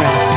friends.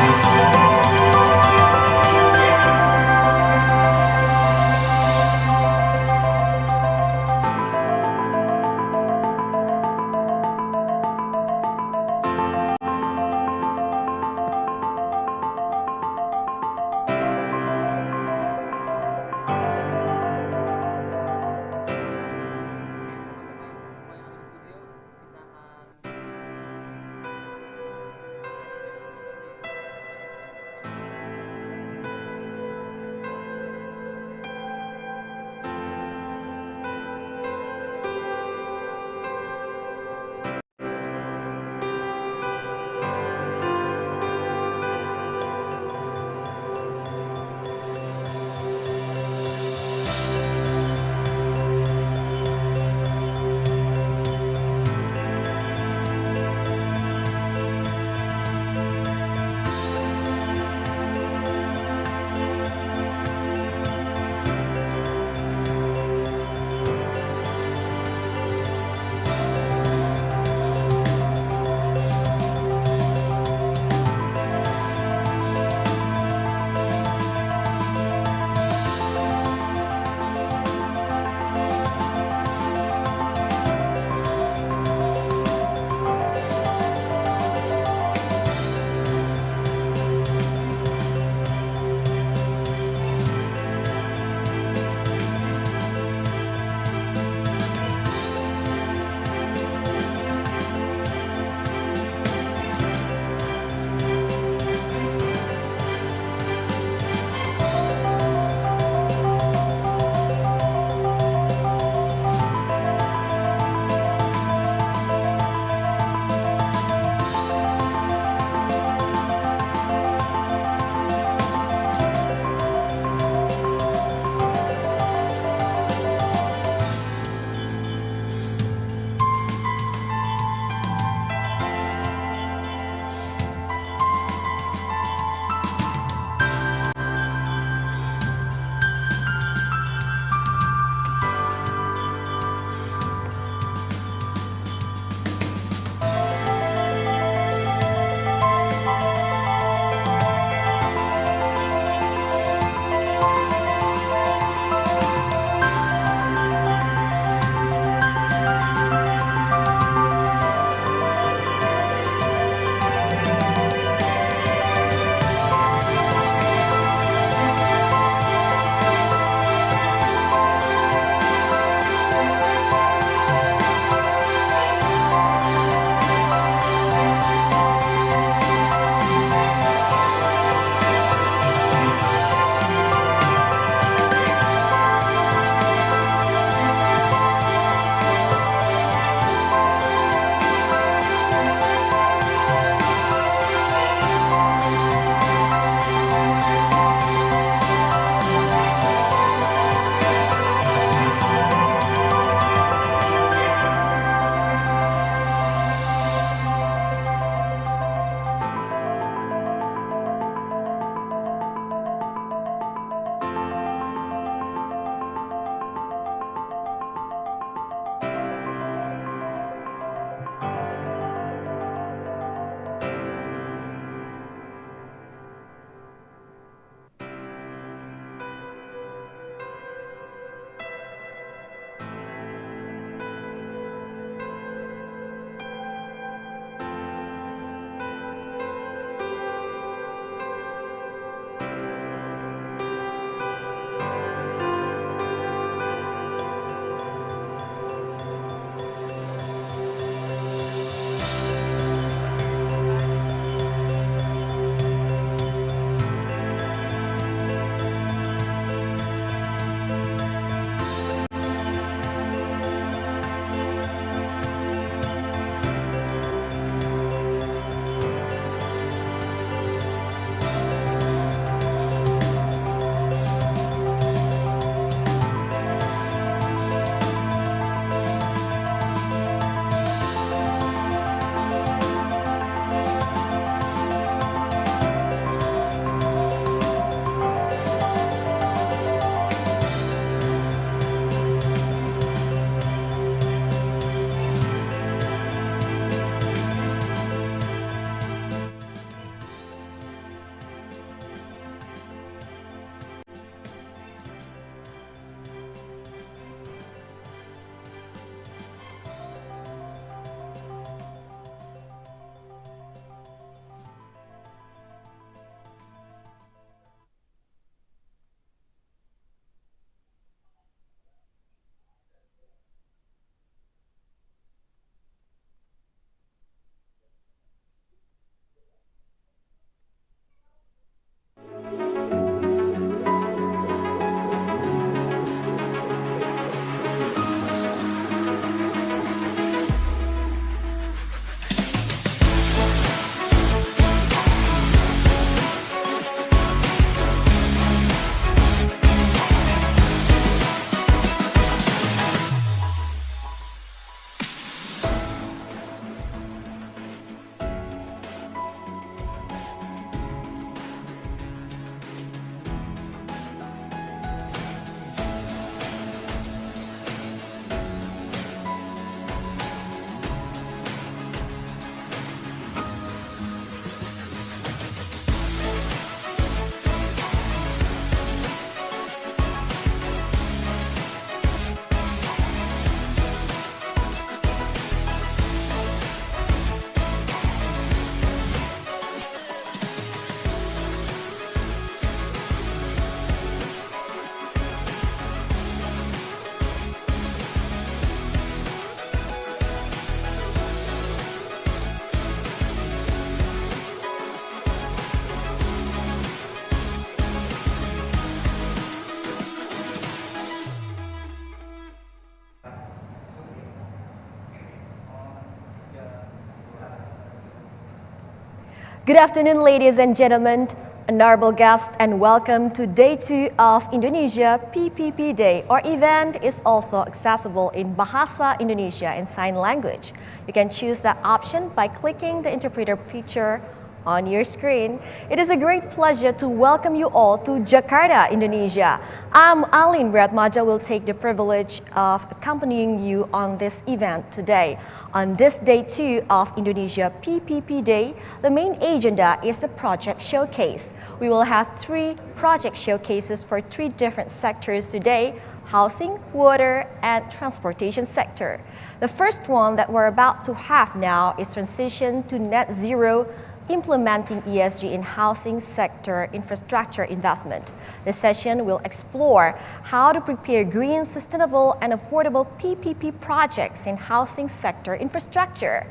Good afternoon, ladies and gentlemen, honorable guests, and welcome to Day 2 of Indonesia PPP Day. Our event is also accessible in Bahasa Indonesia and Sign Language. You can choose that option by clicking the interpreter feature on your screen. It is a great pleasure to welcome you all to Jakarta, Indonesia. I'm Aline Bratmaja, will take the privilege of accompanying you on this event today. On this Day 2 of Indonesia PPP Day, the main agenda is the project showcase. We will have 3 project showcases for 3 different sectors today: housing, water, and transportation sector. The first one that we're about to have now is transition to net zero, implementing ESG in housing sector infrastructure investment. The session will explore how to prepare green, sustainable, and affordable PPP projects in housing sector infrastructure.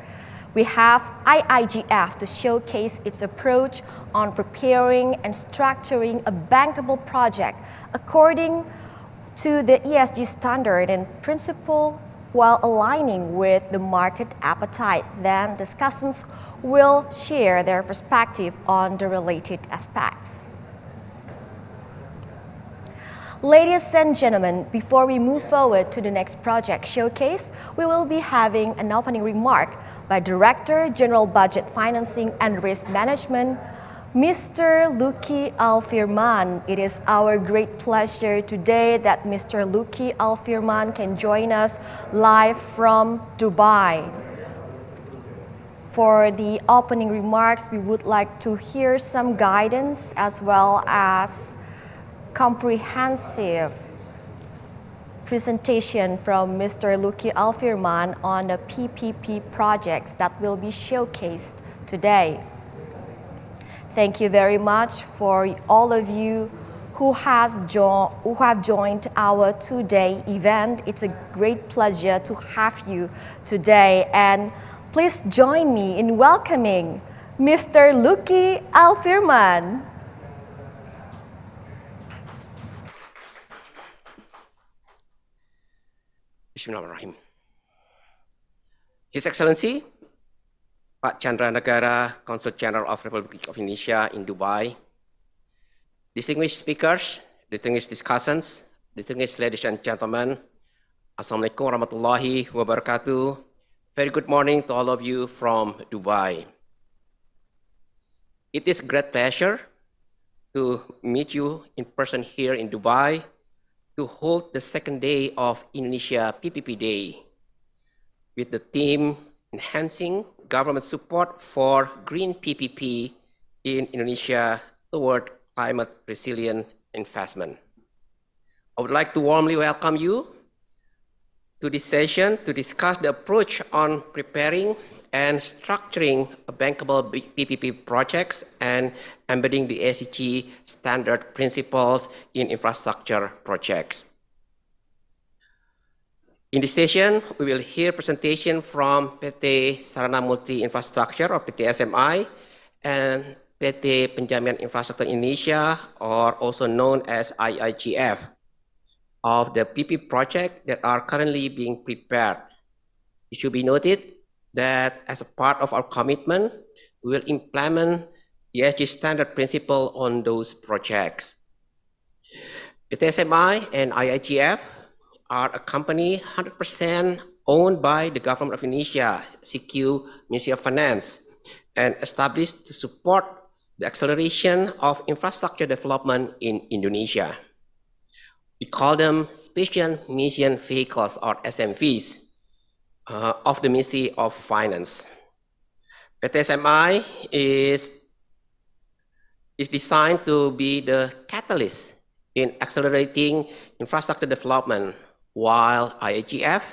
We have IIGF to showcase its approach on preparing and structuring a bankable project according to the ESG standard and principle while aligning with the market appetite. Then discussants will share their perspective on the related aspects. Ladies and gentlemen, before we move forward to the next project showcase, we will be having an opening remark by Director General Budget Financing and Risk Management, Mr. Lucky Alfirman. It is our great pleasure today that Mr. Lucky Alfirman can join us live from Dubai. For the opening remarks, we would like to hear some guidance as well as comprehensive presentation from Mr. Lucky Alfirman on the PPP projects that will be showcased today. Thank you very much for all of you who have joined our two-day event. It's a great pleasure to have you today, and please join me in welcoming Mr. Lucky Alfirman. Bismillahirrahmanirrahim. His Excellency, Pak Chandra Nagara, Consul General of Republic of Indonesia in Dubai, distinguished speakers, distinguished discussants, distinguished ladies and gentlemen, Assalamualaikum warahmatullahi wabarakatuh. Very good morning to all of you from Dubai. It is a great pleasure to meet you in person here in Dubai to hold the second day of Indonesia PPP Day with the theme Enhancing Government Support for Green PPP in Indonesia toward Climate Resilient Investment. I would like to warmly welcome you to this session to discuss the approach on preparing and structuring a bankable PPP projects and embedding the ESG standard principles in infrastructure projects. In this session, we will hear presentation from PT Sarana Multi Infrastructure or PT SMI and PT Penjaminan Infrastruktur Indonesia, or also known as IIGF, of the PP project that are currently being prepared. It should be noted that as a part of our commitment, we will implement the ESG standard principle on those projects. PT SMI and IIGF are a company 100% owned by the government of Indonesia, CQ Ministry of Finance, and established to support the acceleration of infrastructure development in Indonesia. We call them Special Mission Vehicles or SMVs of the Ministry of Finance. PT SMI is designed to be the catalyst in accelerating infrastructure development, while IIGF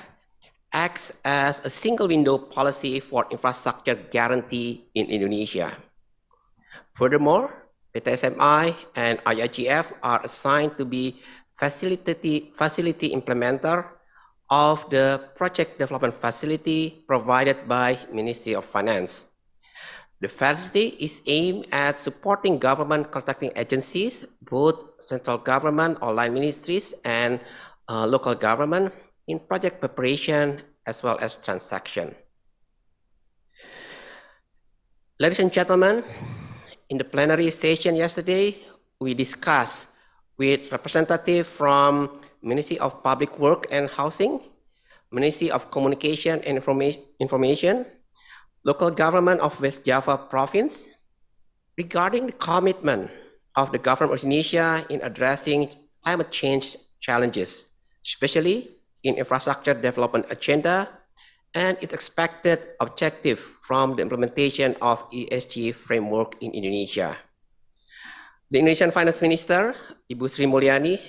acts as a single window policy for infrastructure guarantee in Indonesia. Furthermore, PT SMI and IIGF are assigned to be facility implementer of the project development facility provided by Ministry of Finance. The facility is aimed at supporting government contracting agencies, both central government or line ministries and local government, in project preparation as well as transaction. Ladies and gentlemen, in the plenary session yesterday, we discussed with representatives from Ministry of Public Work and Housing, Ministry of Communication and Information, local government of West Java province, regarding the commitment of the government of Indonesia in addressing climate change challenges, especially in infrastructure development agenda and its expected objective from the implementation of ESG framework in Indonesia. The Indonesian Finance Minister, Ibu Sri Mulyani,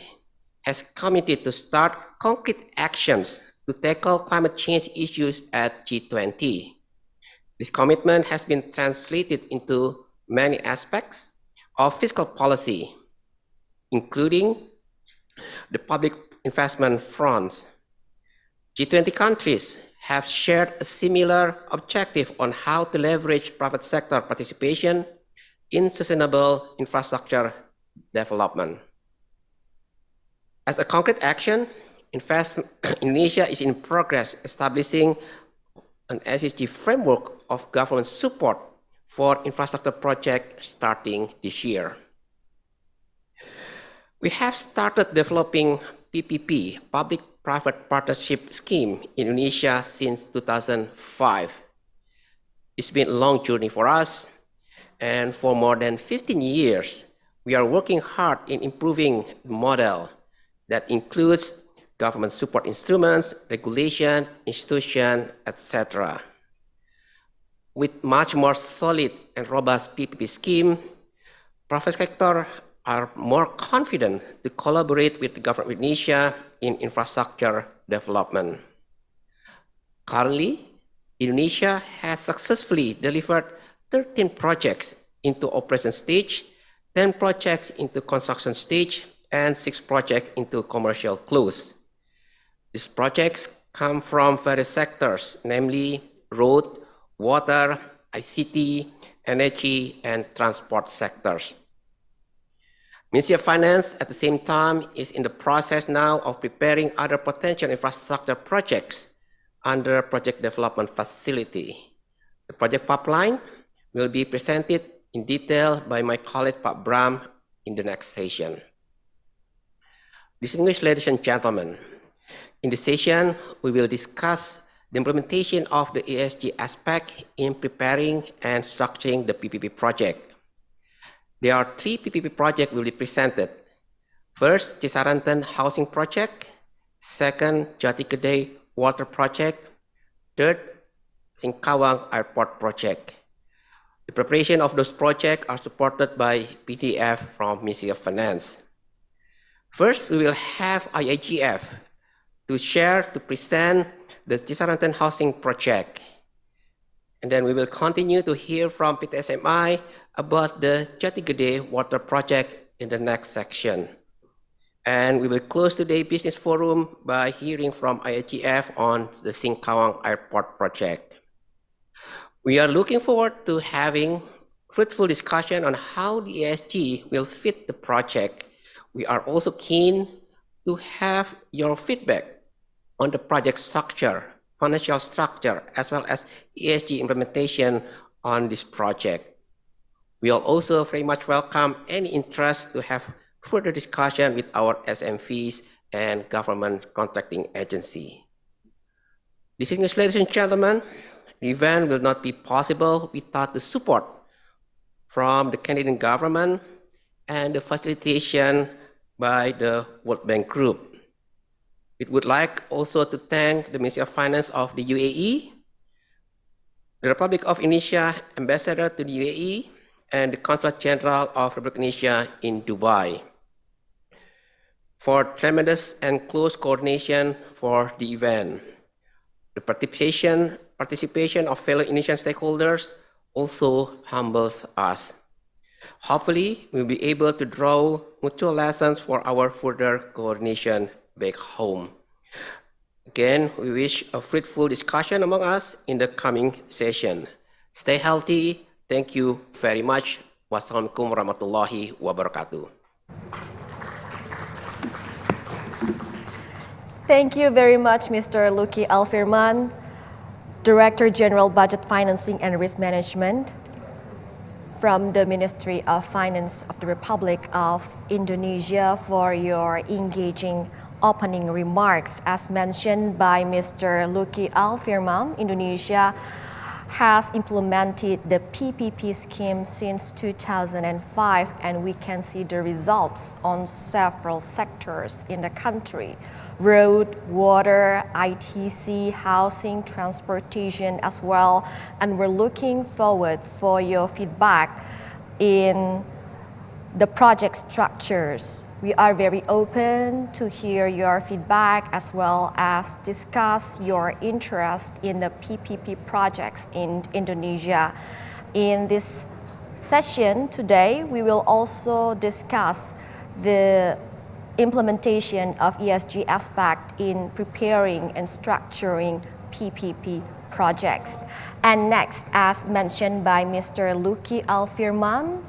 has committed to start concrete actions to tackle climate change issues at G20. This commitment has been translated into many aspects of fiscal policy, including the public investment front. G20 countries have shared a similar objective on how to leverage private sector participation in sustainable infrastructure development. As a concrete action, Indonesia is in progress establishing an SSG framework of government support for infrastructure projects starting this year. We have started developing PPP, Public-Private Partnership Scheme, in Indonesia since 2005. It's been a long journey for us, and for more than 15 years, we are working hard in improving the model that includes government support instruments, regulation, institution, etc. With much more solid and robust PPP scheme, private sector are more confident to collaborate with the government of Indonesia in infrastructure development. Currently, Indonesia has successfully delivered 13 projects into operation stage, 10 projects into construction stage, and 6 projects into commercial close. These projects come from various sectors, namely road, water, ICT, energy, and transport sectors. Ministry of Finance, at the same time, is in the process now of preparing other potential infrastructure projects under Project Development Facility. The project pipeline will be presented in detail by my colleague Pak Bram in the next session. Distinguished ladies and gentlemen, in this session, we will discuss the implementation of the ESG aspect in preparing and structuring the PPP project. There are 3 PPP projects will be presented. First, Cisaranten Housing Project. Second, Jati Gede Water Project. Third, Singkawang Airport Project. The preparation of those projects are supported by PDF from Ministry of Finance. First, we will have IIGF to present the Cisaranten Housing Project. And then we will continue to hear from PTSMI about the Jati Gede Water Project in the next section. And we will close today's business forum by hearing from IIGF on the Singkawang Airport Project. We are looking forward to having fruitful discussion on how the ESG will fit the project. We are also keen to have your feedback on the project structure, financial structure, as well as ESG implementation on this project. We will also very much welcome any interest to have further discussion with our SMVs and government contracting agency. Distinguished ladies and gentlemen, the event will not be possible without the support from the Canadian government and the facilitation by the World Bank Group. We would like also to thank the Ministry of Finance of the UAE, the Republic of Indonesia Ambassador to the UAE, and the Consulate General of Republic of Indonesia in Dubai for tremendous and close coordination for the event. The participation of fellow Indonesian stakeholders also humbles us. Hopefully, we'll be able to draw mutual lessons for our further coordination back home. Again, we wish a fruitful discussion among us in the coming session. Stay healthy. Thank you very much. Wassalamualaikum warahmatullahi wabarakatuh. Thank you very much, Mr. Luki Alfirman, Director General Budget Financing and Risk Management. from the Ministry of Finance of the Republic of Indonesia for your engaging opening remarks. As mentioned by Mr. Lucky Alfirman, Indonesia has implemented the PPP scheme since 2005, and we can see the results on several sectors in the country: road, water, ITC, housing, transportation as well. And we're looking forward for your feedback in the project structures. We are very open to hear your feedback as well as discuss your interest in the PPP projects in Indonesia. In this session today, we will also discuss the implementation of ESG aspect in preparing and structuring PPP projects. And next, as mentioned by Mr. Lucky Alfirman,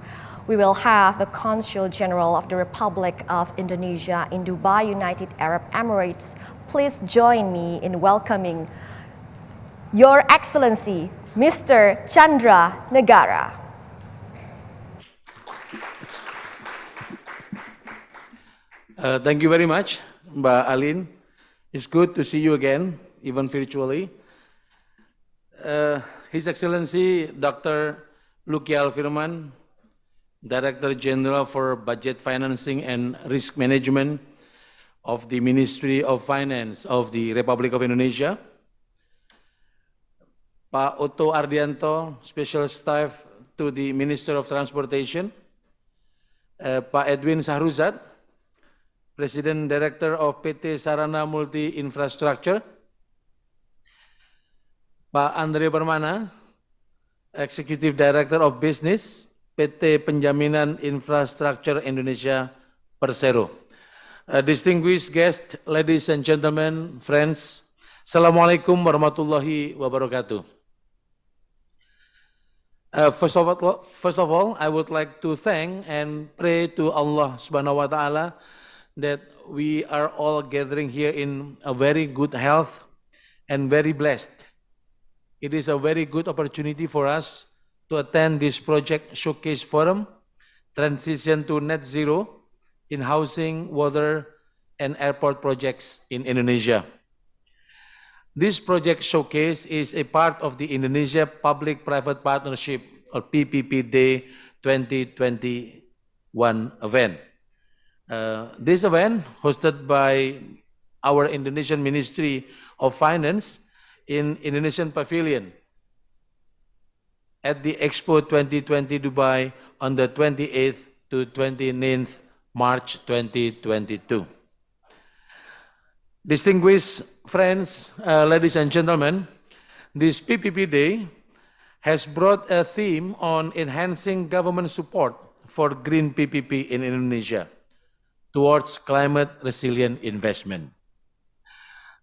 we will have the Consul General of the Republic of Indonesia in Dubai, United Arab Emirates. Please join me in welcoming Your Excellency, Mr. Chandra Negara. Thank you very much, Mbak Alin. It's good to see you again, even virtually. His Excellency Dr. Lucky Alfirman, Director General for Budget Financing and Risk Management of the Ministry of Finance of the Republic of Indonesia. Pak Otto Ardianto, Special Staff to the Minister of Transportation. Pak Edwin Sahruzat, President Director of PT Sarana Multi Infrastructure. Pak Andre Permana, Executive Director of Business, PT Penjaminan Infrastructure Indonesia Persero. Distinguished guests, ladies and gentlemen, friends, Assalamualaikum warahmatullahi wabarakatuh. First of all, I would like to thank and pray to Allah Subhanahu wa Ta'ala that we are all gathering here in a very good health and very blessed. It is a very good opportunity for us to attend this project showcase forum, Transition to Net Zero in Housing, Water, and Airport Projects in Indonesia. This project showcase is a part of the Indonesia Public-Private Partnership, or PPP Day 2021 event. This event, hosted by our Indonesian Ministry of Finance in Indonesian Pavilion at the Expo 2020 Dubai on the 28th to 29th March 2022. Distinguished friends, ladies and gentlemen, this PPP Day has brought a theme on enhancing government support for green PPP in Indonesia towards climate resilient investment.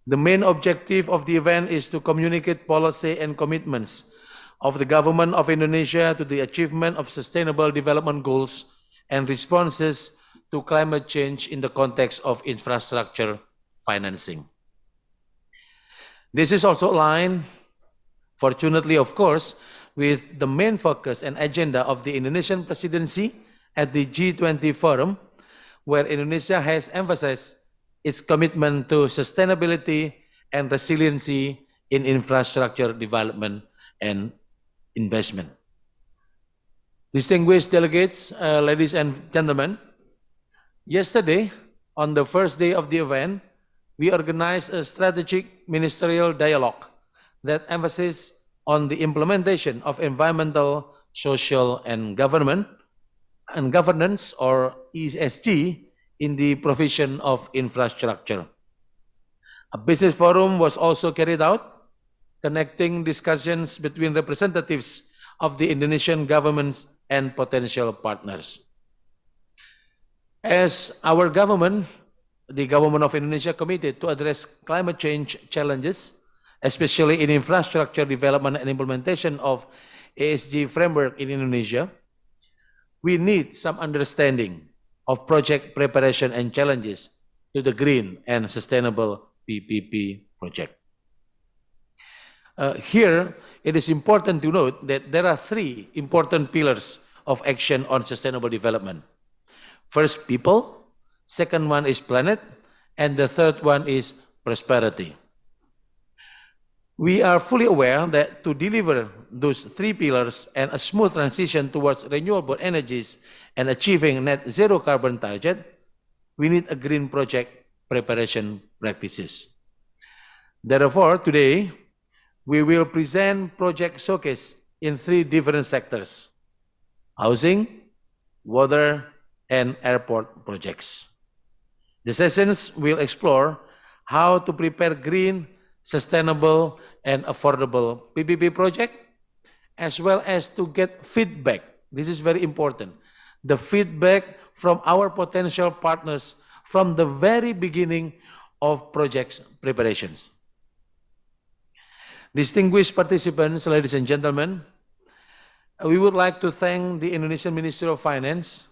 The main objective of the event is to communicate policy and commitments of the government of Indonesia to the achievement of sustainable development goals and responses to climate change in the context of infrastructure financing. This is also aligned, fortunately of course, with the main focus and agenda of the Indonesian presidency at the G20 forum, where Indonesia has emphasized its commitment to sustainability and resiliency in infrastructure development and investment. Distinguished delegates, ladies and gentlemen, yesterday, on the first day of the event, we organized a strategic ministerial dialogue that emphasizes on the implementation of environmental, social, and governance, or ESG, in the provision of infrastructure. A business forum was also carried out, connecting discussions between representatives of the Indonesian governments and potential partners. As our government, the government of Indonesia, committed to address climate change challenges, especially in infrastructure development and implementation of ESG framework in Indonesia, we need some understanding of project preparation and challenges to the green and sustainable PPP project. Here, it is important to note that there are three important pillars of action on sustainable development. First, people. Second one is planet. And the third one is prosperity. We are fully aware that to deliver those three pillars and a smooth transition towards renewable energies and achieving net zero carbon target, we need a green project preparation practices. Therefore, today, we will present project showcase in three different sectors: housing, water, and airport projects. The sessions will explore how to prepare green, sustainable, and affordable PPP project, as well as to get feedback. This is very important. The feedback from our potential partners from the very beginning of projects preparations. Distinguished participants, ladies and gentlemen, we would like to thank the Indonesian Ministry of Finance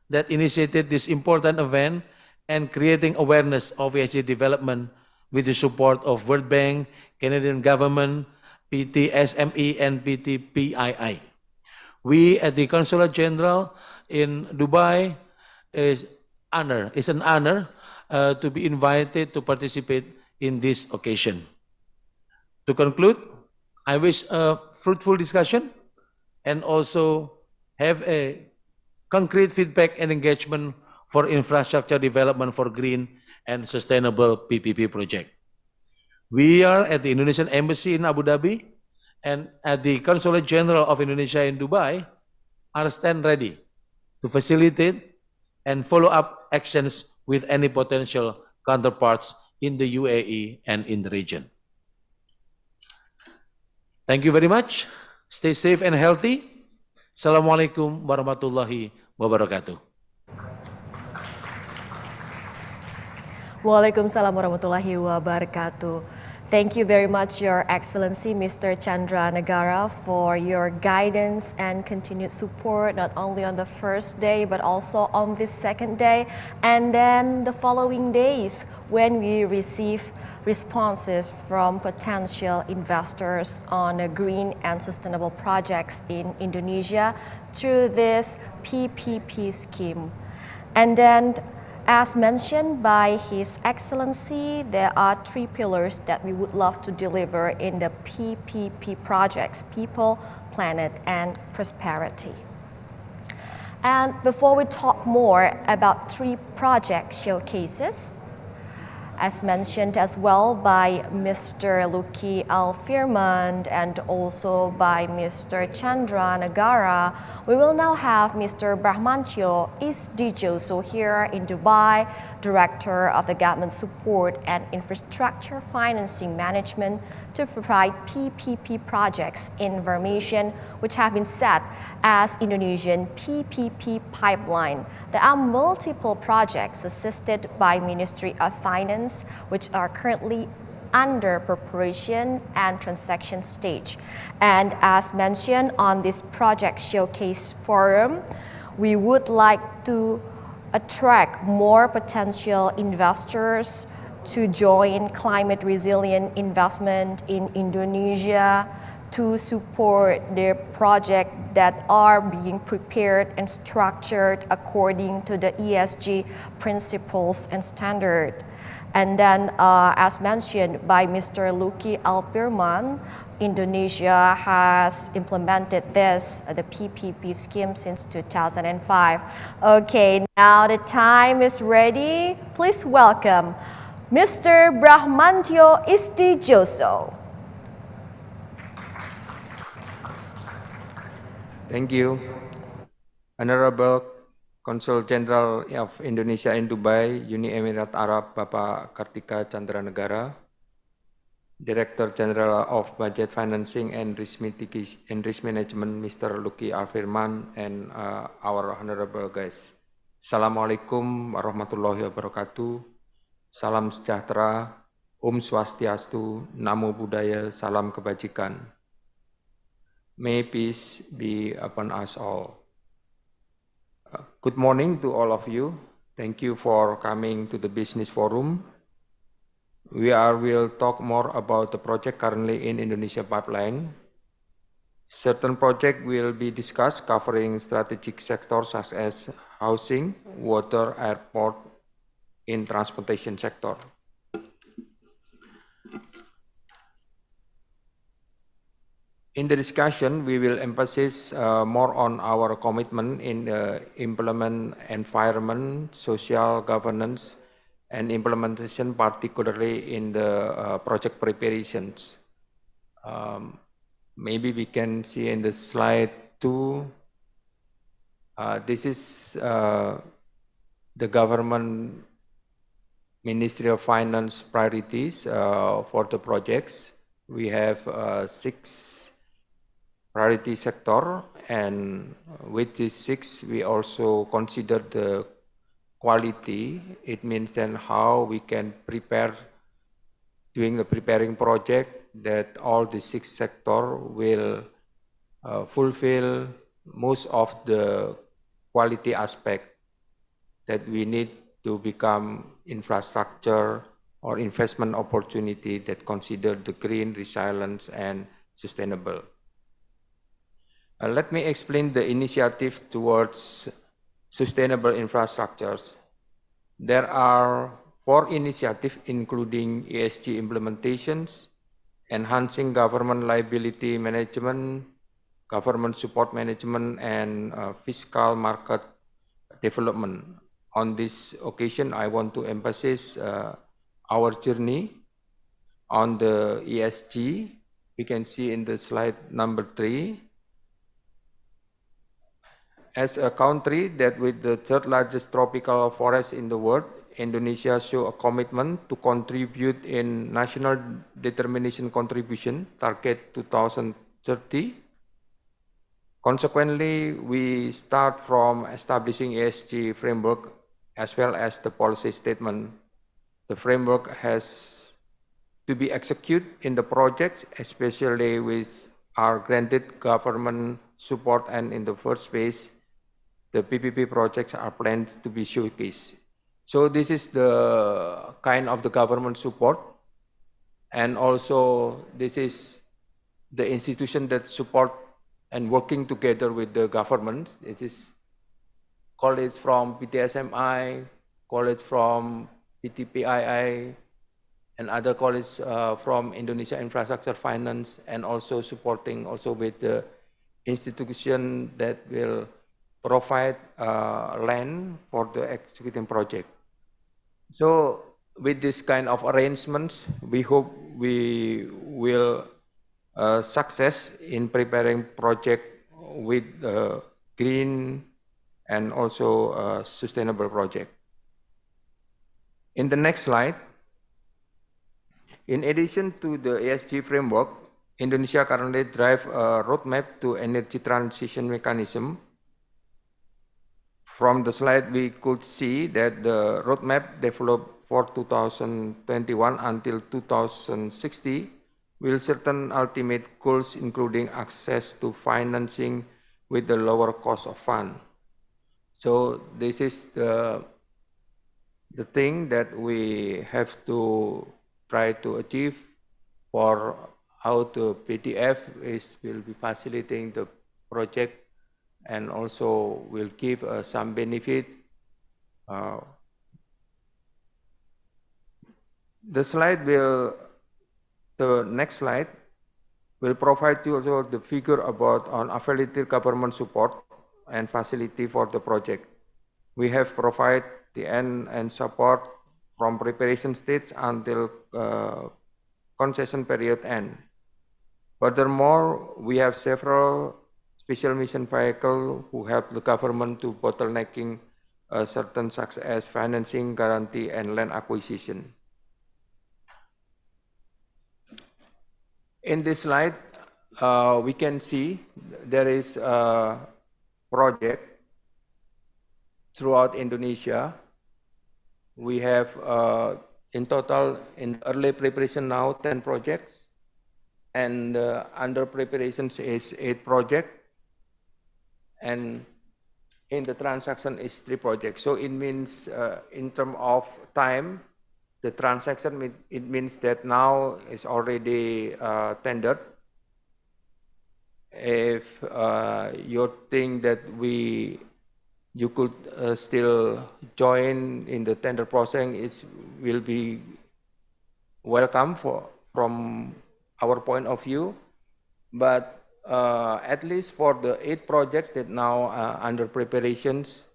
that initiated this important event and creating awareness of ESG development with the support of World Bank, Canadian government, PTSME, and PTPII. We at the Consulate General in Dubai is an honor to be invited to participate in this occasion. To conclude, I wish a fruitful discussion and also have a concrete feedback and engagement for infrastructure development for green and sustainable PPP project. We are at the Indonesian Embassy in Abu Dhabi and at the Consulate General of Indonesia in Dubai are stand ready to facilitate and follow up actions with any potential counterparts in the UAE and in the region. Thank you very much. Stay safe and healthy. Assalamualaikum warahmatullahi wabarakatuh. Waalaikumsalam warahmatullahi wabarakatuh. Thank you very much, Your Excellency, Mr. Chandra Nagara, for your guidance and continued support, not only on the first day, but also on this second day, and then the following days when we receive responses from potential investors on green and sustainable projects in Indonesia through this PPP scheme. And then, as mentioned by His Excellency, there are three pillars that we would love to deliver in the PPP projects: people, planet, and prosperity. And before we talk more about three project showcases, as mentioned as well by Mr. Luki Alfirman and also by Mr. Chandra Nagara, we will now have Mr. Brahmantio Isdijoso here in Dubai, Director of the Government Support and Infrastructure Financing Management, to provide PPP projects information which have been set as Indonesian PPP pipeline. There are multiple projects assisted by Ministry of Finance which are currently under preparation and transaction stage. And as mentioned on this project showcase forum, we would like to attract more potential investors to join climate resilient investment in Indonesia, to support their projects that are being prepared and structured according to the ESG principles and standard. And then, as mentioned by Mr. Luki Alpirman, Indonesia has implemented the PPP scheme since 2005. Okay, now the time is ready. Please welcome Mr. Brahmantio Isdijoso. Thank you. Honorable Consul General of Indonesia in Dubai, Uni Emirat Arab, Bapak Kartika Chandra Negara, Director General of Budget Financing and Risk Management, Mr. Luki Alfirman, and our honorable guests. Assalamualaikum warahmatullahi wabarakatuh. Salam sejahtera, Om Swastiastu, Namo Buddhaya, Salam Kebajikan. May peace be upon us all. Good morning to all of you. Thank you for coming to the Business Forum. We will talk more about the project currently in Indonesia pipeline. Certain projects will be discussed covering strategic sectors such as housing, water, airport, in transportation sector. In the discussion, we will emphasize more on our commitment in implement environment, social governance, and implementation, particularly in the project preparations. Maybe we can see in the slide 2. This is the government Ministry of Finance priorities for the projects. We have 6 priority sector, and with these 6, we also consider the quality. It means then how we can prepare, doing the preparing project, that all the 6 sector will fulfill most of the quality aspect that we need to become infrastructure or investment opportunity that consider the green, resilient, and sustainable. Let me explain the initiative towards sustainable infrastructures. There are 4 initiatives including ESG implementations, enhancing government liability management, government support management, and fiscal market development. On this occasion, I want to emphasize our journey on the ESG. We can see in the slide number 3. As a country that with the 3rd largest tropical forest in the world, Indonesia show a commitment to contribute in National Determination Contribution Target 2030. Consequently, we start from establishing ESG framework as well as the policy statement. The framework has to be executed in the projects, especially with our granted government support, and in the first phase, the PPP projects are planned to be showcased. So this is the kind of the government support, and also this is the institution that support and working together with the government. It is college from PTSMI, college from PTPII, and other colleges from Indonesia Infrastructure Finance, and also supporting also with the institution that will provide land for the executing project. So with this kind of arrangements, we hope we will success in preparing project with green and also sustainable project. In the next slide, in addition to the ESG framework, Indonesia currently drive a roadmap to energy transition mechanism. From the slide, we could see that the roadmap developed for 2021 until 2060 will certain ultimate goals, including access to financing with the lower cost of fund. So this is the thing that we have to try to achieve for how the PDF will be facilitating the project, and also will give some benefit. The next slide will provide you also the figure about on affiliated government support and facility for the project. We have provided the end and support from preparation stage until concession period end. Furthermore, we have several special mission vehicles who help the government to bottlenecking certain such as financing, guarantee, and land acquisition. In this slide, we can see there is a project throughout Indonesia. We have in total in early preparation now 10 projects, and under preparations is 8 projects, and in the transaction is 3 projects. So it means in terms of time, the transaction, it means that now is already tendered. if you think that you could still join in the tender process, will be welcome from our point of view. But at least for the 8 projects that now under preparations,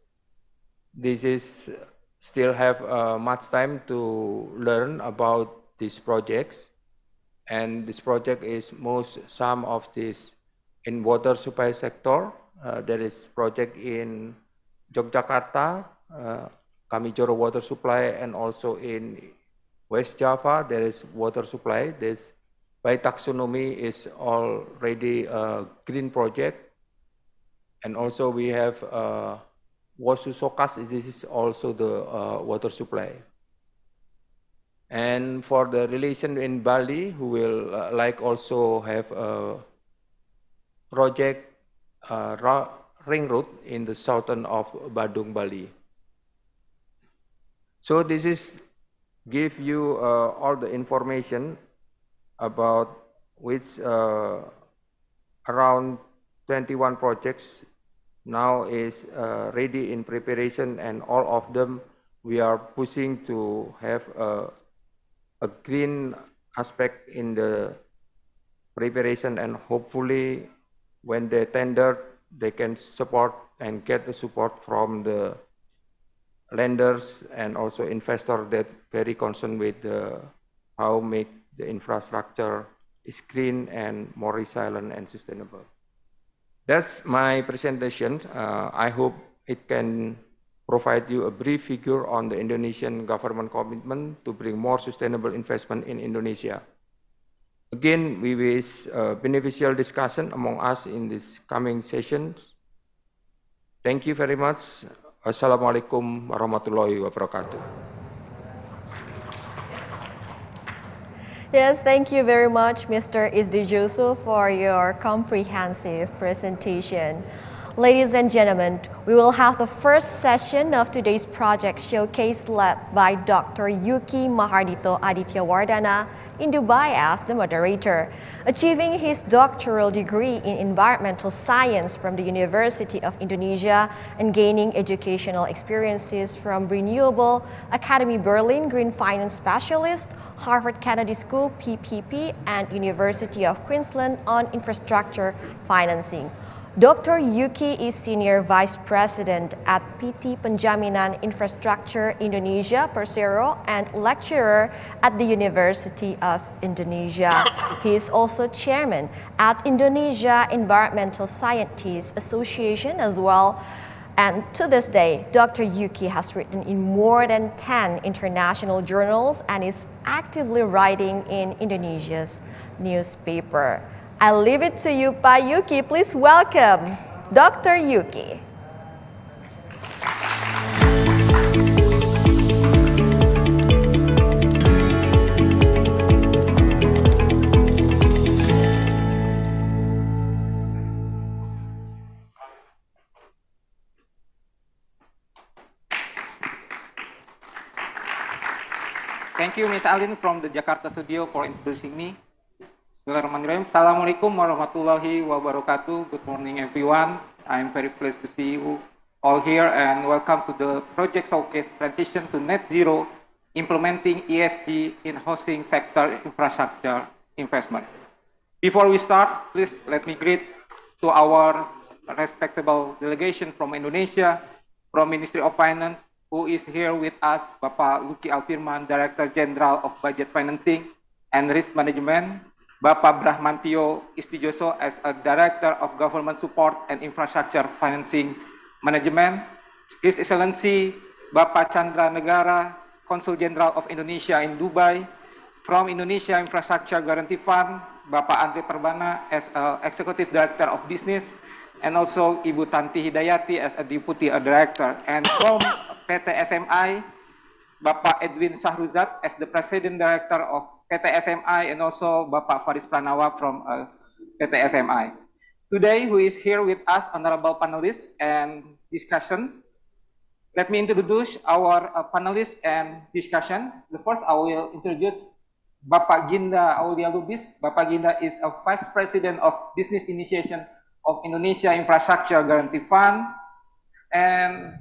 this is still have much time to learn about these projects. And this project is some of this in water supply sector. There is project in Yogyakarta, Kamijoro water supply, and also in West Java, there is water supply. This by taxonomy is already a green project. And also we have Wasusokas, this is also the water supply. And for the relation in Bali, who will like also have a project ring road in the southern of Badung, Bali. So this is give you all the information about which around 21 projects now is ready in preparation, and all of them we are pushing to have a green aspect in the preparation, and hopefully when they tender, they can support and get the support from the lenders and also investors that very concerned with how make the infrastructure is green and more resilient and sustainable. That's my presentation. I hope it can provide you a brief figure on the Indonesian government commitment to bring more sustainable investment in Indonesia. Again, we wish beneficial discussion among us in these coming sessions. Thank you very much. Assalamualaikum warahmatullahi wabarakatuh. Yes, thank you very much, Mr. Isdijoso, for your comprehensive presentation. Ladies and gentlemen, we will have the first session of today's project showcase led by Dr. Yuki Mahardito Adityawardana in Dubai as the moderator. Achieving his doctoral degree in environmental science from the University of Indonesia and gaining educational experiences from Renewable Academy Berlin Green Finance Specialist, Harvard Kennedy School PPP, and University of Queensland on infrastructure financing. Dr. Yuki is Senior Vice President at PT Penjaminan Infrastructure Indonesia Persero and lecturer at the University of Indonesia. He is also chairman at Indonesia Environmental Scientists Association as well. And to this day, Dr. Yuki has written in more than 10 international journals and is actively writing in Indonesia's newspaper. I leave it to you, Pa Yuki. Please welcome Dr. Yuki. Thank you, Ms. Alin from the Jakarta studio for introducing me. Bismillahirrahmanirrahim. Assalamualaikum warahmatullahi wabarakatuh. Good morning, everyone. I'm very pleased to see you all here and welcome to the project showcase transition to net zero, implementing ESG in housing sector infrastructure investment. Before we start, please let me greet to our respectable delegation from Indonesia, from Ministry of Finance, who is here with us, Bapak Luki Alfirman, Director General of Budget Financing and Risk Management, Bapak Brahmantio Istijoso as a Director of Government Support and Infrastructure Financing Management, His Excellency Bapak Chandra Negara, Consul General of Indonesia in Dubai, from Indonesia Infrastructure Guarantee Fund, Bapak Andre Perbana as Executive Director of Business, and also Ibu Tanti Hidayati as a Deputy Director, and from PT SMI, Bapak Edwin Sahruzat as the President Director of PT SMI, and also Bapak Faris Pranawa from PT SMI. Today, who is here with us, honorable panelists and discussion. Let me introduce our panelists and discussion. The first, I will introduce Bapak Ginda Aulia Lubis. Bapak Ginda is a Vice President of Business Initiation of Indonesia Infrastructure Guarantee Fund. And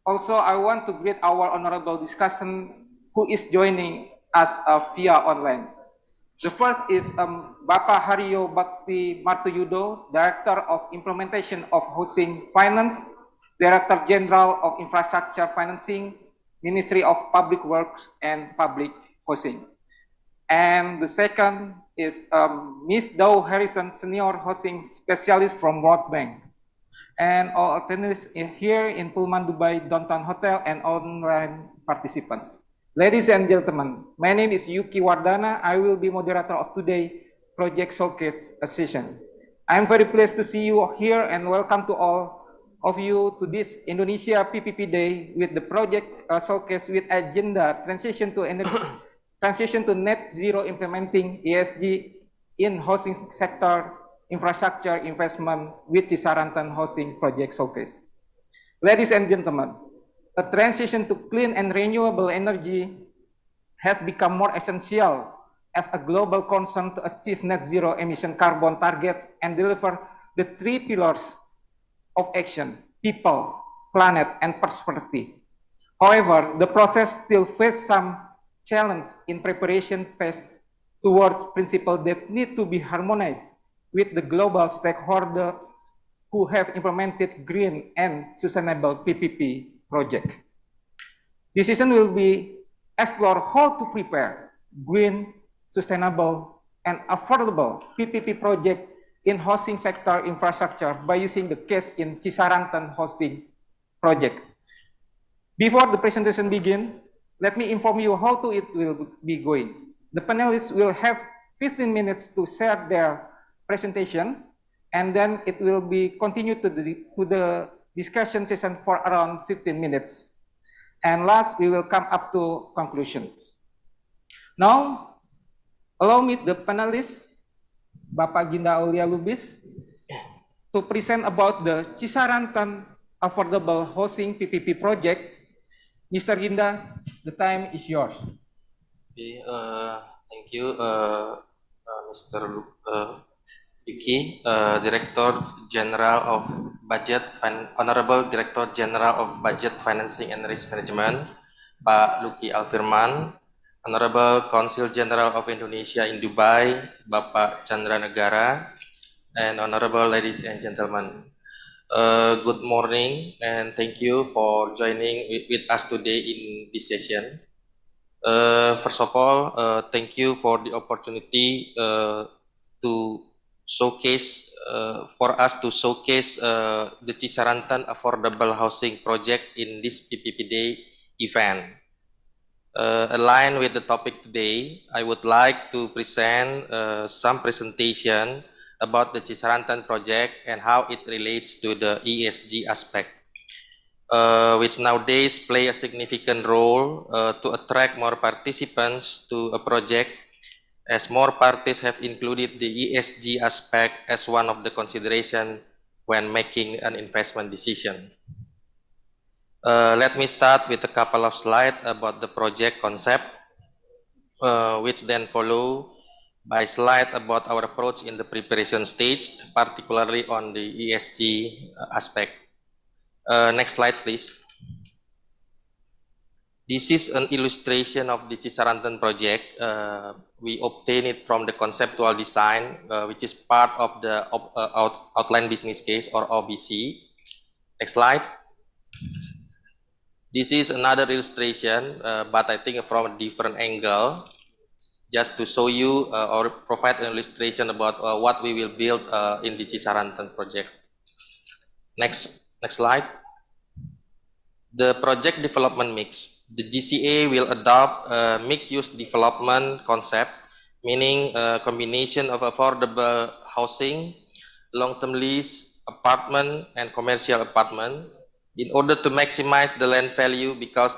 also, I want to greet our honorable discussion who is joining us via online. The first is Bapak Haryo Bakti Martuyudo, Director of Implementation of Housing Finance, Director General of Infrastructure Financing, Ministry of Public Works and Public Housing. And the second is Ms. Dow Harrison, Senior Housing Specialist from World Bank. And all attendees here in Pullman Dubai Downtown Hotel and online participants. Ladies and gentlemen, my name is Yuki Wardana. I will be moderator of today's project showcase session. I'm very pleased to see you here and welcome to all of you to this Indonesia PPP Day with the project showcase with agenda transition to energy, transition to net zero, implementing ESG in housing sector infrastructure investment with the Sarantan Housing Project Showcase. Ladies and gentlemen, a transition to clean and renewable energy has become more essential as a global concern to achieve net zero emission carbon targets and deliver the three pillars of action: people, planet, and prosperity. However, the process still faces some challenge in preparation phase towards principles that need to be harmonized with the global stakeholders who have implemented green and sustainable PPP projects. Decision will be explore how to prepare green, sustainable, and affordable PPP project in housing sector infrastructure by using the case in Cisarantan housing project. Before the presentation begins, let me inform you how it will be going. The panelists will have 15 minutes to share their presentation, and then it will be continued to the discussion session for around 15 minutes. And last, we will come up to conclusions. Now, allow me the panelists, Bapak Ginda Aulia Lubis, to present about the Cisarantan Affordable Housing PPP project. Mr. Ginda, the time is yours. Okay, thank you, Mr. Yuki, Director General of Budget, Honorable Director General of Budget Financing and Risk Management, Pak Luki Alfirman, Honorable Consul General of Indonesia in Dubai, Bapak Chandra Negara, and Honorable ladies and gentlemen. Good morning and thank you for joining with us today in this session. First of all, thank you for the opportunity to showcase for us to showcase the Cisarantan Affordable Housing Project in this PPP Day event. Aligned with the topic today, I would like to present some presentation about the Cisarantan project and how it relates to the ESG aspect, which nowadays play a significant role to attract more participants to a project, as more parties have included the ESG aspect as one of the consideration when making an investment decision. Let me start with a couple of slides about the project concept, which then follow by slide about our approach in the preparation stage, particularly on the ESG aspect. Next slide, please. This is an illustration of the Cisarantan project. We obtained it from the conceptual design, which is part of the outline business case or OBC. Next slide. This is another illustration, but I think from a different angle, just to show you or provide an illustration about what we will build in the Cisarantan project. Next slide. The project development mix. The GCA will adopt a mixed-use development concept, meaning a combination of affordable housing, long-term lease, apartment, and commercial apartment in order to maximize the land value because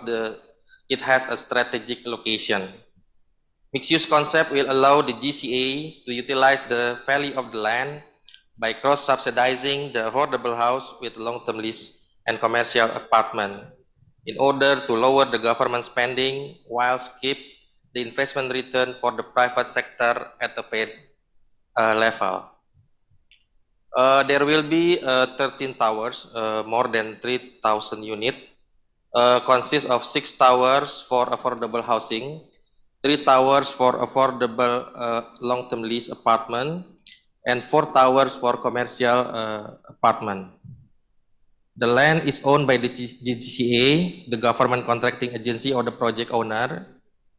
it has a strategic location. Mixed-use concept will allow the GCA to utilize the value of the land by cross-subsidizing the affordable house with long-term lease and commercial apartment in order to lower the government spending while keep the investment return for the private sector at the Fed level. There will be 13 towers, more than 3,000 units, consist of 6 towers for affordable housing, 3 towers for affordable long-term lease apartment, and 4 towers for commercial apartment. The land is owned by the GCA, the government contracting agency or the project owner,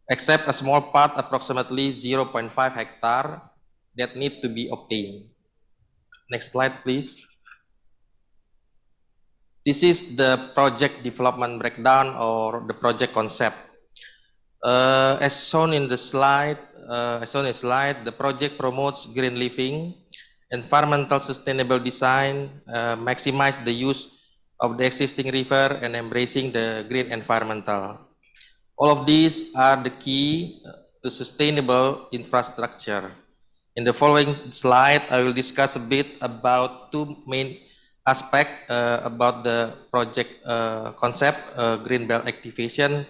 except a small part, approximately 0.5 hectare, that need to be obtained. Next slide, please. This is the project development breakdown or the project concept. As shown in the slide, the project promotes green living, environmental sustainable design, maximize the use of the existing river, and embracing the green environmental. All of these are the key to sustainable infrastructure. In the following slide, I will discuss a bit about 2 main aspects about the project concept, green belt activation,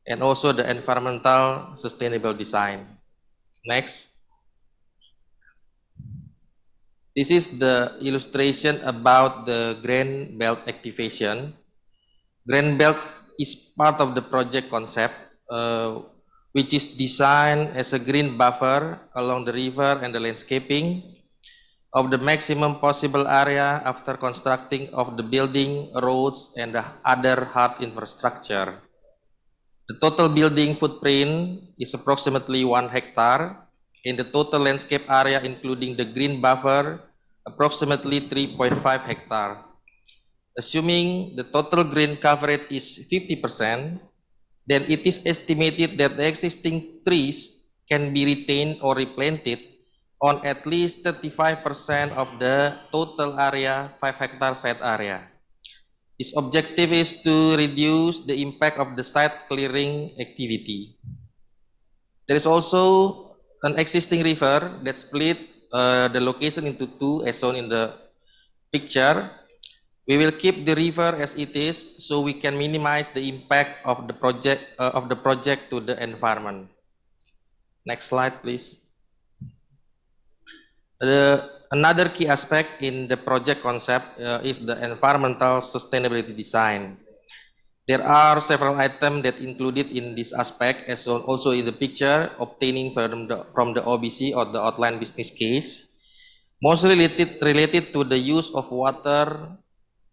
and also the environmental sustainable design. Next. This is the illustration about the green belt activation. Green belt is part of the project concept, which is designed as a green buffer along the river and the landscaping of the maximum possible area after constructing of the building, roads, and the other hard infrastructure. The total building footprint is approximately 1 hectare, and the total landscape area, including the green buffer, approximately 3.5 hectare. Assuming the total green coverage is 50%, then it is estimated that the existing trees can be retained or replanted on at least 35% of the total area, 5 hectare site area. Its objective is to reduce the impact of the site clearing activity. There is also an existing river that split the location into 2 as shown in the picture. We will keep the river as it is so we can minimize the impact of the project to the environment. Next slide, please. Another key aspect in the project concept is the environmental sustainability design. There are several items that included in this aspect, as also in the picture, obtaining from the OBC or the outline business case. Most related to the use of water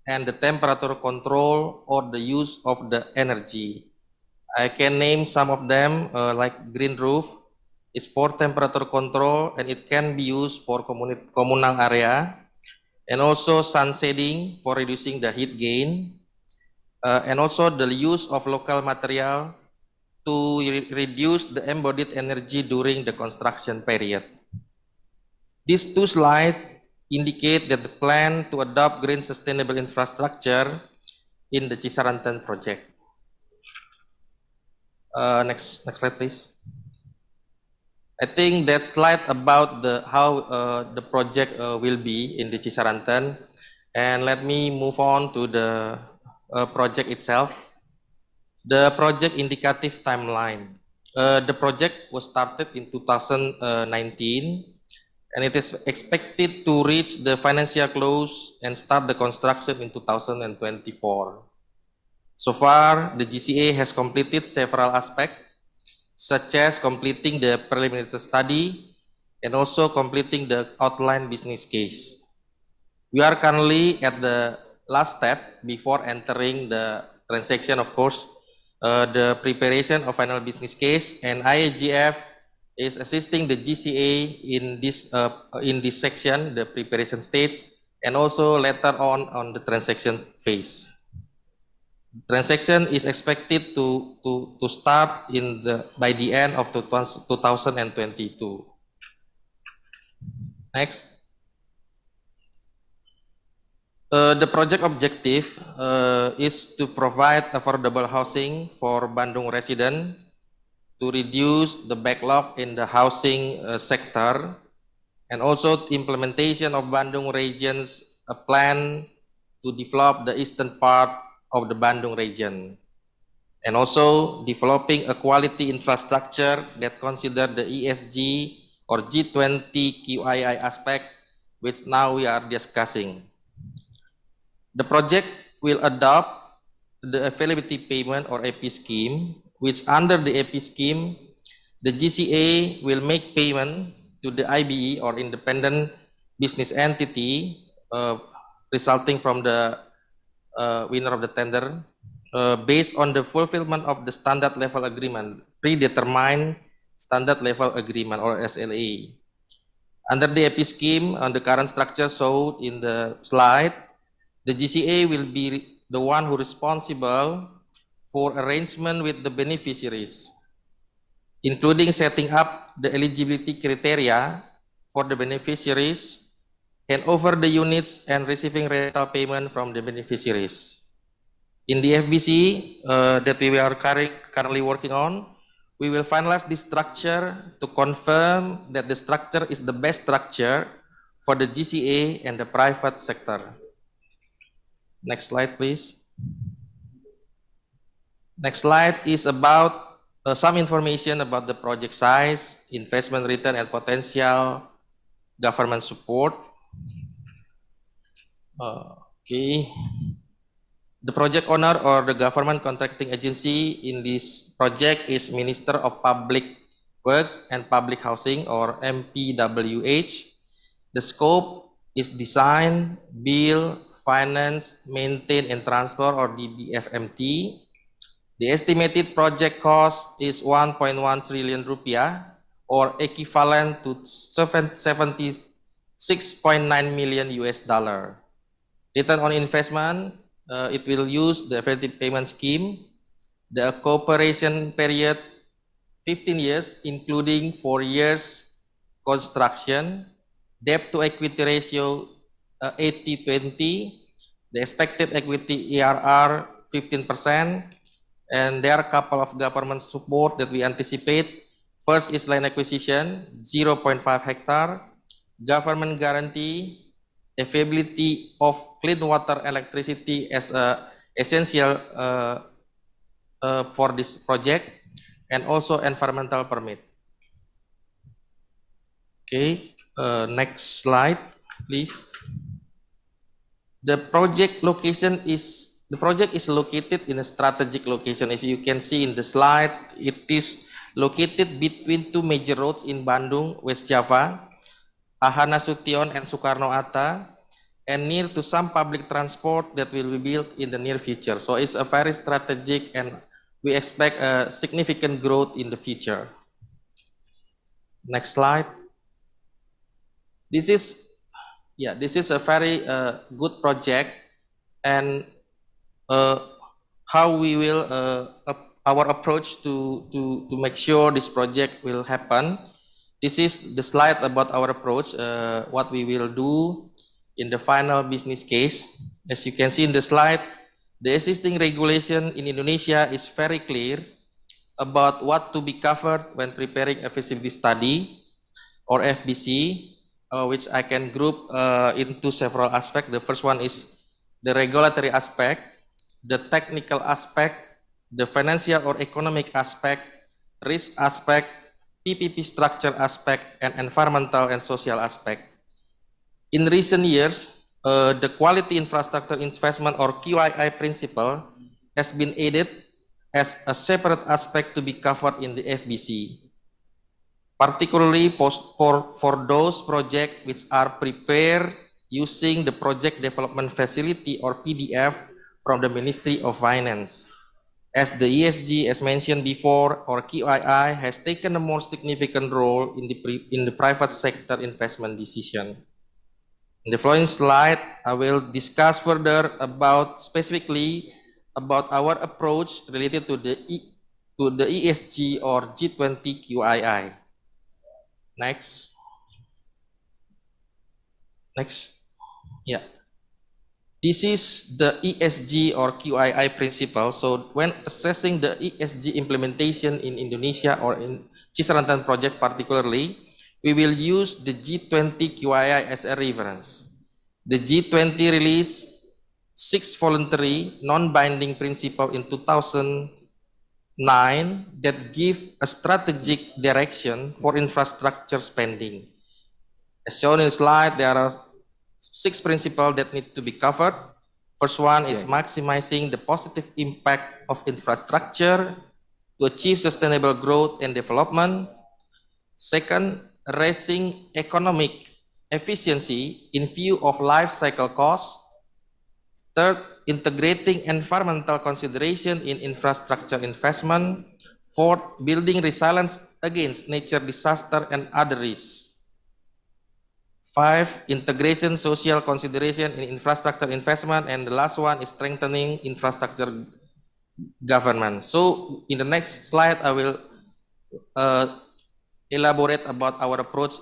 and the temperature control or the use of the energy. I can name some of them, like green roof is for temperature control and it can be used for communal area, and also sun shading for reducing the heat gain, and also the use of local material to reduce the embodied energy during the construction period. These 2 slides indicate that the plan to adopt green sustainable infrastructure in the Cisarantan project. Next slide, please. I think that slide about how the project will be in the Cisarantan, and let me move on to the project itself. The project indicative timeline. The project was started in 2019. And it is expected to reach the financial close and start the construction in 2024. So far, the GCA has completed several aspects, such as completing the preliminary study and also completing the outline business case. We are currently at the last step before entering the transaction, of course, the preparation of final business case, and IAGF is assisting the GCA in this section, the preparation stage, and also later on the transaction phase. Transaction is expected to start by the end of 2022. Next. The project objective is to provide affordable housing for Bandung residents, to reduce the backlog in the housing sector, and also implementation of Bandung region's plan to develop the eastern part of the Bandung region. and also developing a quality infrastructure that consider the ESG or G20 QII aspect, which now we are discussing. The project will adopt the availability payment or AP scheme, which under the AP scheme, the GCA will make payment to the IBE or independent business entity resulting from the winner of the tender based on the fulfillment of the standard level agreement, predetermined standard level agreement or SLA. Under the AP scheme, on the current structure shown in the slide, the GCA will be the one who responsible for arrangement with the beneficiaries, including setting up the eligibility criteria for the beneficiaries, hand over the units and receiving rental payment from the beneficiaries. In the FBC that we are currently working on, we will finalize this structure to confirm that the structure is the best structure for the GCA and the private sector. Next slide, please. Next slide is about some information about the project size, investment return, and potential government support. Okay. The project owner or the government contracting agency in this project is Minister of Public Works and Public Housing or MPWH. The scope is design, build, finance, maintain, and transfer or DBFMT. The estimated project cost is 1.1 trillion rupiah or equivalent to 76.9 million US dollar. Return on investment, it will use the effective payment scheme. The cooperation period 15 years, including 4 years construction. Debt to equity ratio 80-20. The expected equity ERR 15%. And there are a couple of government support that we anticipate. First is land acquisition, 0.5 hectare. Government guarantee, availability of clean water, electricity as essential for this project, and also environmental permit. Okay, next slide, please. The project is located in a strategic location. If you can see in the slide, it is located between two major roads in Bandung, West Java, Ahana Sution and Soekarno-Hatta, and near to some public transport that will be built in the near future. So it's a very strategic and we expect a significant growth in the future. Next slide. This is a very good project, and how we will our approach to make sure this project will happen. This is the slide about our approach, what we will do in the final business case. As you can see in the slide, the existing regulation in Indonesia is very clear about what to be covered when preparing a feasibility study or FBC, which I can group into several aspects. The first one is the regulatory aspect, the technical aspect, the financial or economic aspect, risk aspect, PPP structure aspect, and environmental and social aspect. In recent years, the quality infrastructure investment or QII principle has been added as a separate aspect to be covered in the FBC, particularly for those projects which are prepared using the Project Development Facility or PDF from the Ministry of Finance. As the ESG, as mentioned before, or QII has taken a more significant role in the private sector investment decision. In the following slide, I will discuss further specifically about our approach related to the ESG or G20 QII. Next. Yeah. This is the ESG or QII principle. So when assessing the ESG implementation in Indonesia or in Cisarantan project particularly, we will use the G20 QII as a reference. The G20 released 6 voluntary non-binding principles in 2000 9 that give a strategic direction for infrastructure spending. As shown in the slide, there are 6 principles that need to be covered. First one is maximizing the positive impact of infrastructure to achieve sustainable growth and development. Second, raising economic efficiency in view of life cycle costs. Third, integrating environmental consideration in infrastructure investment. Fourth, building resilience against nature disaster and other risks. 5, integration social consideration in infrastructure investment. And the last one is strengthening infrastructure governance. So in the next slide, I will elaborate about our approach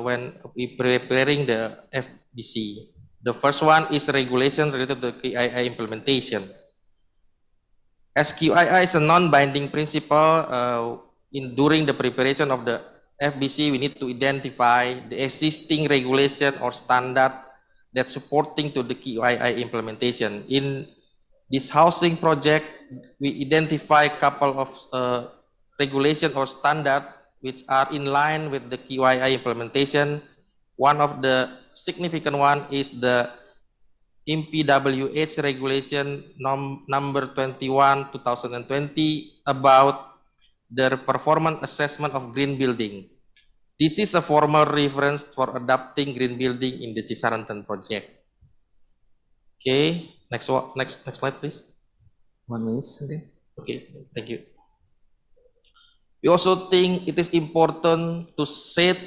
when we preparing the FBC. The first one is regulation related to the QII implementation. As QII is a non-binding principle, during the preparation of the FBC, we need to identify the existing regulation or standard that's supporting to the QII implementation. In this housing project, we identify a couple of regulation or standard which are in line with the QII implementation. One of the significant one is the MPWH regulation number 21 2020 about the performance assessment of green building. This is a formal reference for adopting green building in the Cisarantan project. Okay, next slide, please. 1 minute. Okay, thank you. We also think it is important to set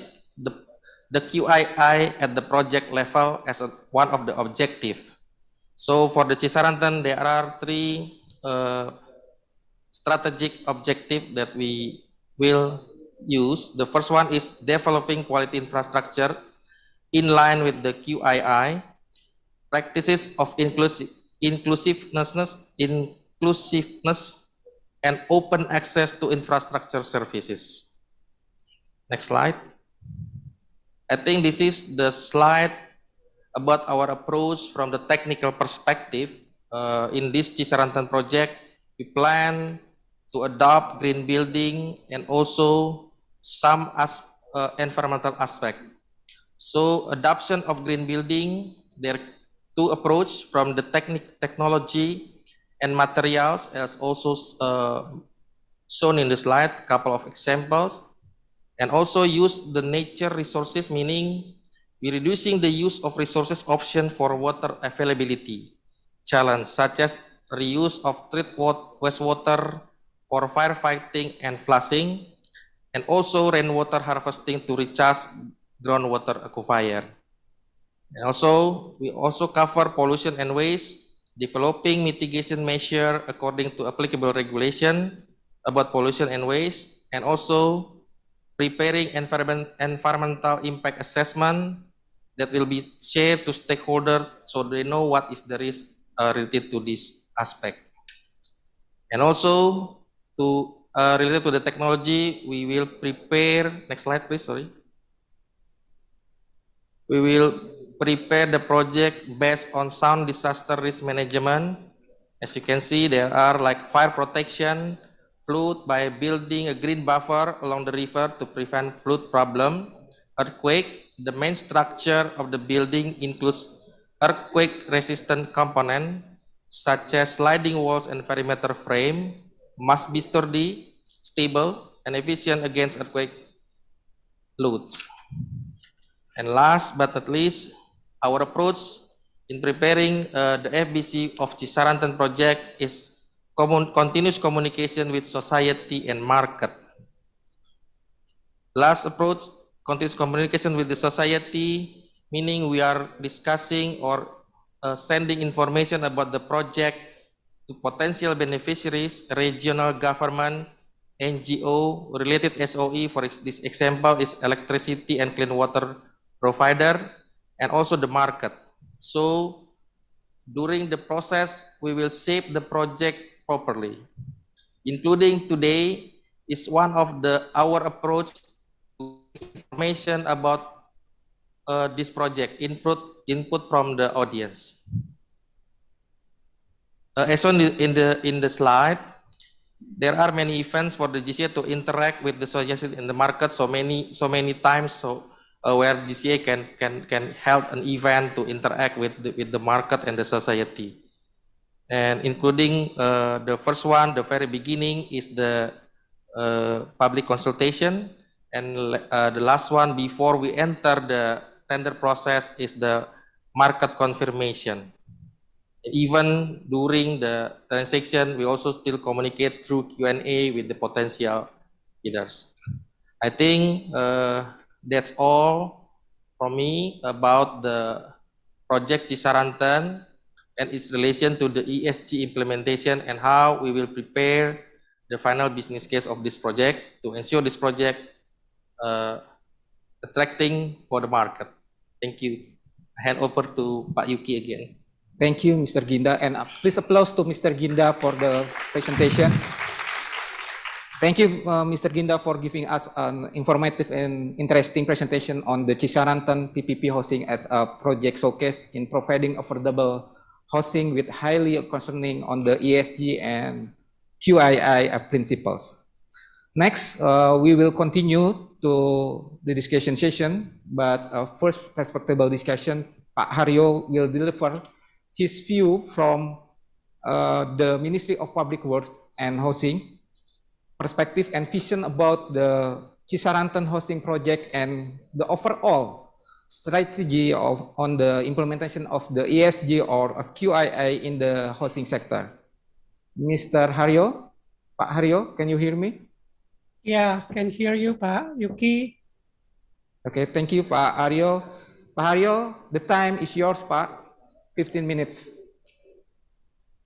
the QII at the project level as one of the objectives. So for the Cisarantan, there are 3 strategic objectives that we will use. The first one is developing quality infrastructure in line with the QII, practices of inclusiveness and open access to infrastructure services. Next slide. I think this is the slide about our approach from the technical perspective. In this Cisarantan project, we plan to adopt green building and also some environmental aspect. So adoption of green building, there are 2 approaches from the technology and materials, as also shown in the slide, couple of examples. And also use the nature resources, meaning we're reducing the use of resources option for water availability challenge, such as reuse of treated wastewater for firefighting and flushing, and also rainwater harvesting to recharge groundwater aquifer. And also, we also cover pollution and waste, developing mitigation measure according to applicable regulation about pollution and waste, and also preparing environmental impact assessment that will be shared to stakeholders so they know what is the risk related to this aspect. And also to related to the technology, we will prepare, next slide please, sorry. We will prepare the project based on sound disaster risk management. As you can see, there are like fire protection, flood by building a green buffer along the river to prevent flood problem. Earthquake, the main structure of the building includes earthquake resistant component such as sliding walls and perimeter frame must be sturdy, stable, and efficient against earthquake loads. And last but not least, our approach in preparing the FBC of Cisarantan project is continuous communication with society and market. Last approach, continuous communication with the society, meaning we are discussing or sending information about the project to potential beneficiaries, regional government, NGO, related SOE, for this example is electricity and clean water provider, and also the market. So during the process, we will shape the project properly, including today is one of our approach to information about this project, input from the audience. As shown in the slide, there are many events for the GCA to interact with the society in the market so many times, so where GCA can help an event to interact with the market and the society. And including the first one, the very beginning is the public consultation, and the last one before we enter the tender process is the market confirmation. Even during the transaction, we also still communicate through Q&A with the potential bidders. I think that's all from me about the project Cisarantan and its relation to the ESG implementation and how we will prepare the final business case of this project to ensure this project attracting for the market. Thank you. I hand over to Pak Yuki again. Thank you, Mr. Ginda, and please applause to Mr. Ginda for the presentation. Thank you, Mr. Ginda, for giving us an informative and interesting presentation on the Cisarantan PPP housing as a project showcase in providing affordable housing with highly concerning on the ESG and QII principles. Next, we will continue to the discussion session, but first respectable discussion, Pak Haryo will deliver his view from the Ministry of Public Works and Housing, perspective and vision about the Cisarantan housing project and the overall strategy on the implementation of the ESG or QII in the housing sector. Mr. Haryo, Pak Haryo, can you hear me? Yeah, can hear you, Pak Yuki. Okay, thank you, Pak Haryo. Pak Haryo, the time is yours, Pak. 15 minutes.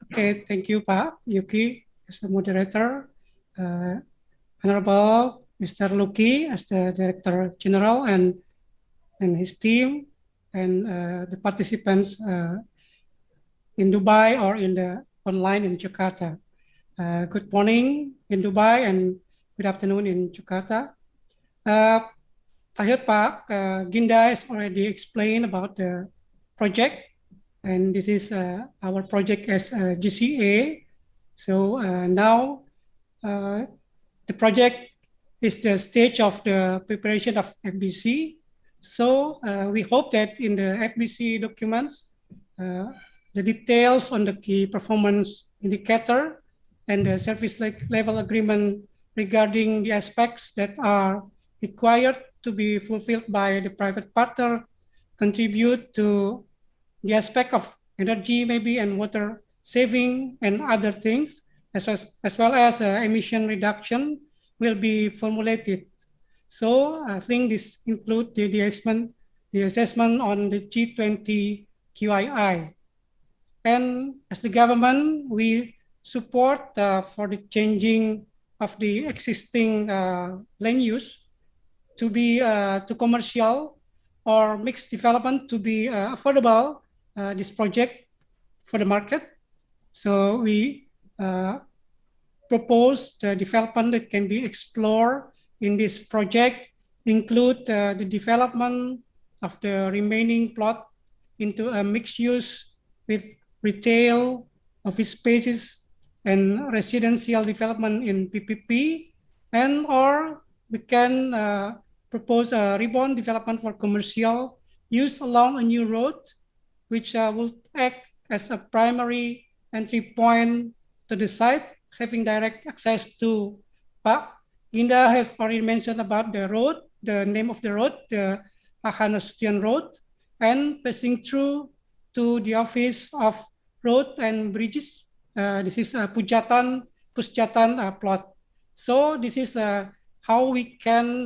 Okay, thank you, Pak Yuki, as the moderator. Honorable Mr. Luki as the Director General and his team, and the participants in Dubai or in the online in Jakarta. Good morning in Dubai and good afternoon in Jakarta. I heard Pak Ginda has already explained about the project, and this is our project as GCA. So now the project is the stage of the preparation of FBC. So we hope that in the FBC documents, the details on the key performance indicator and the service level agreement regarding the aspects that are required to be fulfilled by the private partner contribute to the aspect of energy maybe and water saving and other things, as well as emission reduction will be formulated. So I think this includes the assessment on the G20 QII. And as the government, we support for the changing of the existing land use to be to commercial or mixed development to be affordable, this project for the market. So we propose the development that can be explored in this project include the development of the remaining plot into a mixed use with retail, office spaces, and residential development in PPP, and or we can propose a reborn development for commercial use along a new road, which will act as a primary entry point to the site, having direct access to Pak Ginda has already mentioned about the road, the name of the road, the Ahanasution Road, and passing through to the office of road and bridges. This is a Pusjatan plot. So this is how we can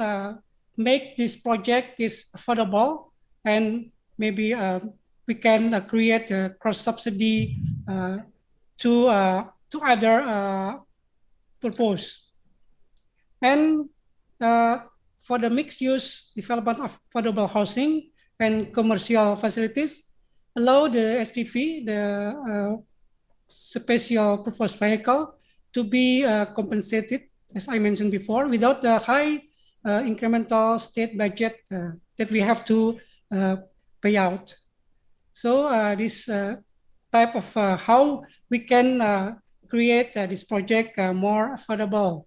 make this project is affordable, and maybe we can create a cross subsidy to other purpose. And for the mixed use development of affordable housing and commercial facilities, allow the SPV, the special purpose vehicle, to be compensated, as I mentioned before, without the high incremental state budget that we have to pay out. So this type of how we can create this project more affordable.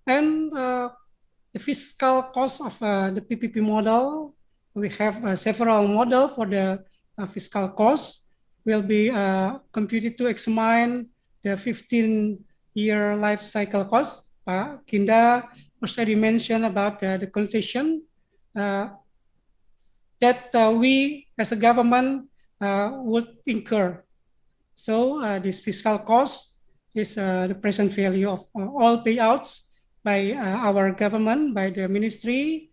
And the fiscal cost of the PPP model, we have several models for the fiscal cost, will be computed to examine the 15-year life cycle cost. Kinda already mentioned about the concession that we as a government would incur. So this fiscal cost is the present value of all payouts by our government, by the ministry,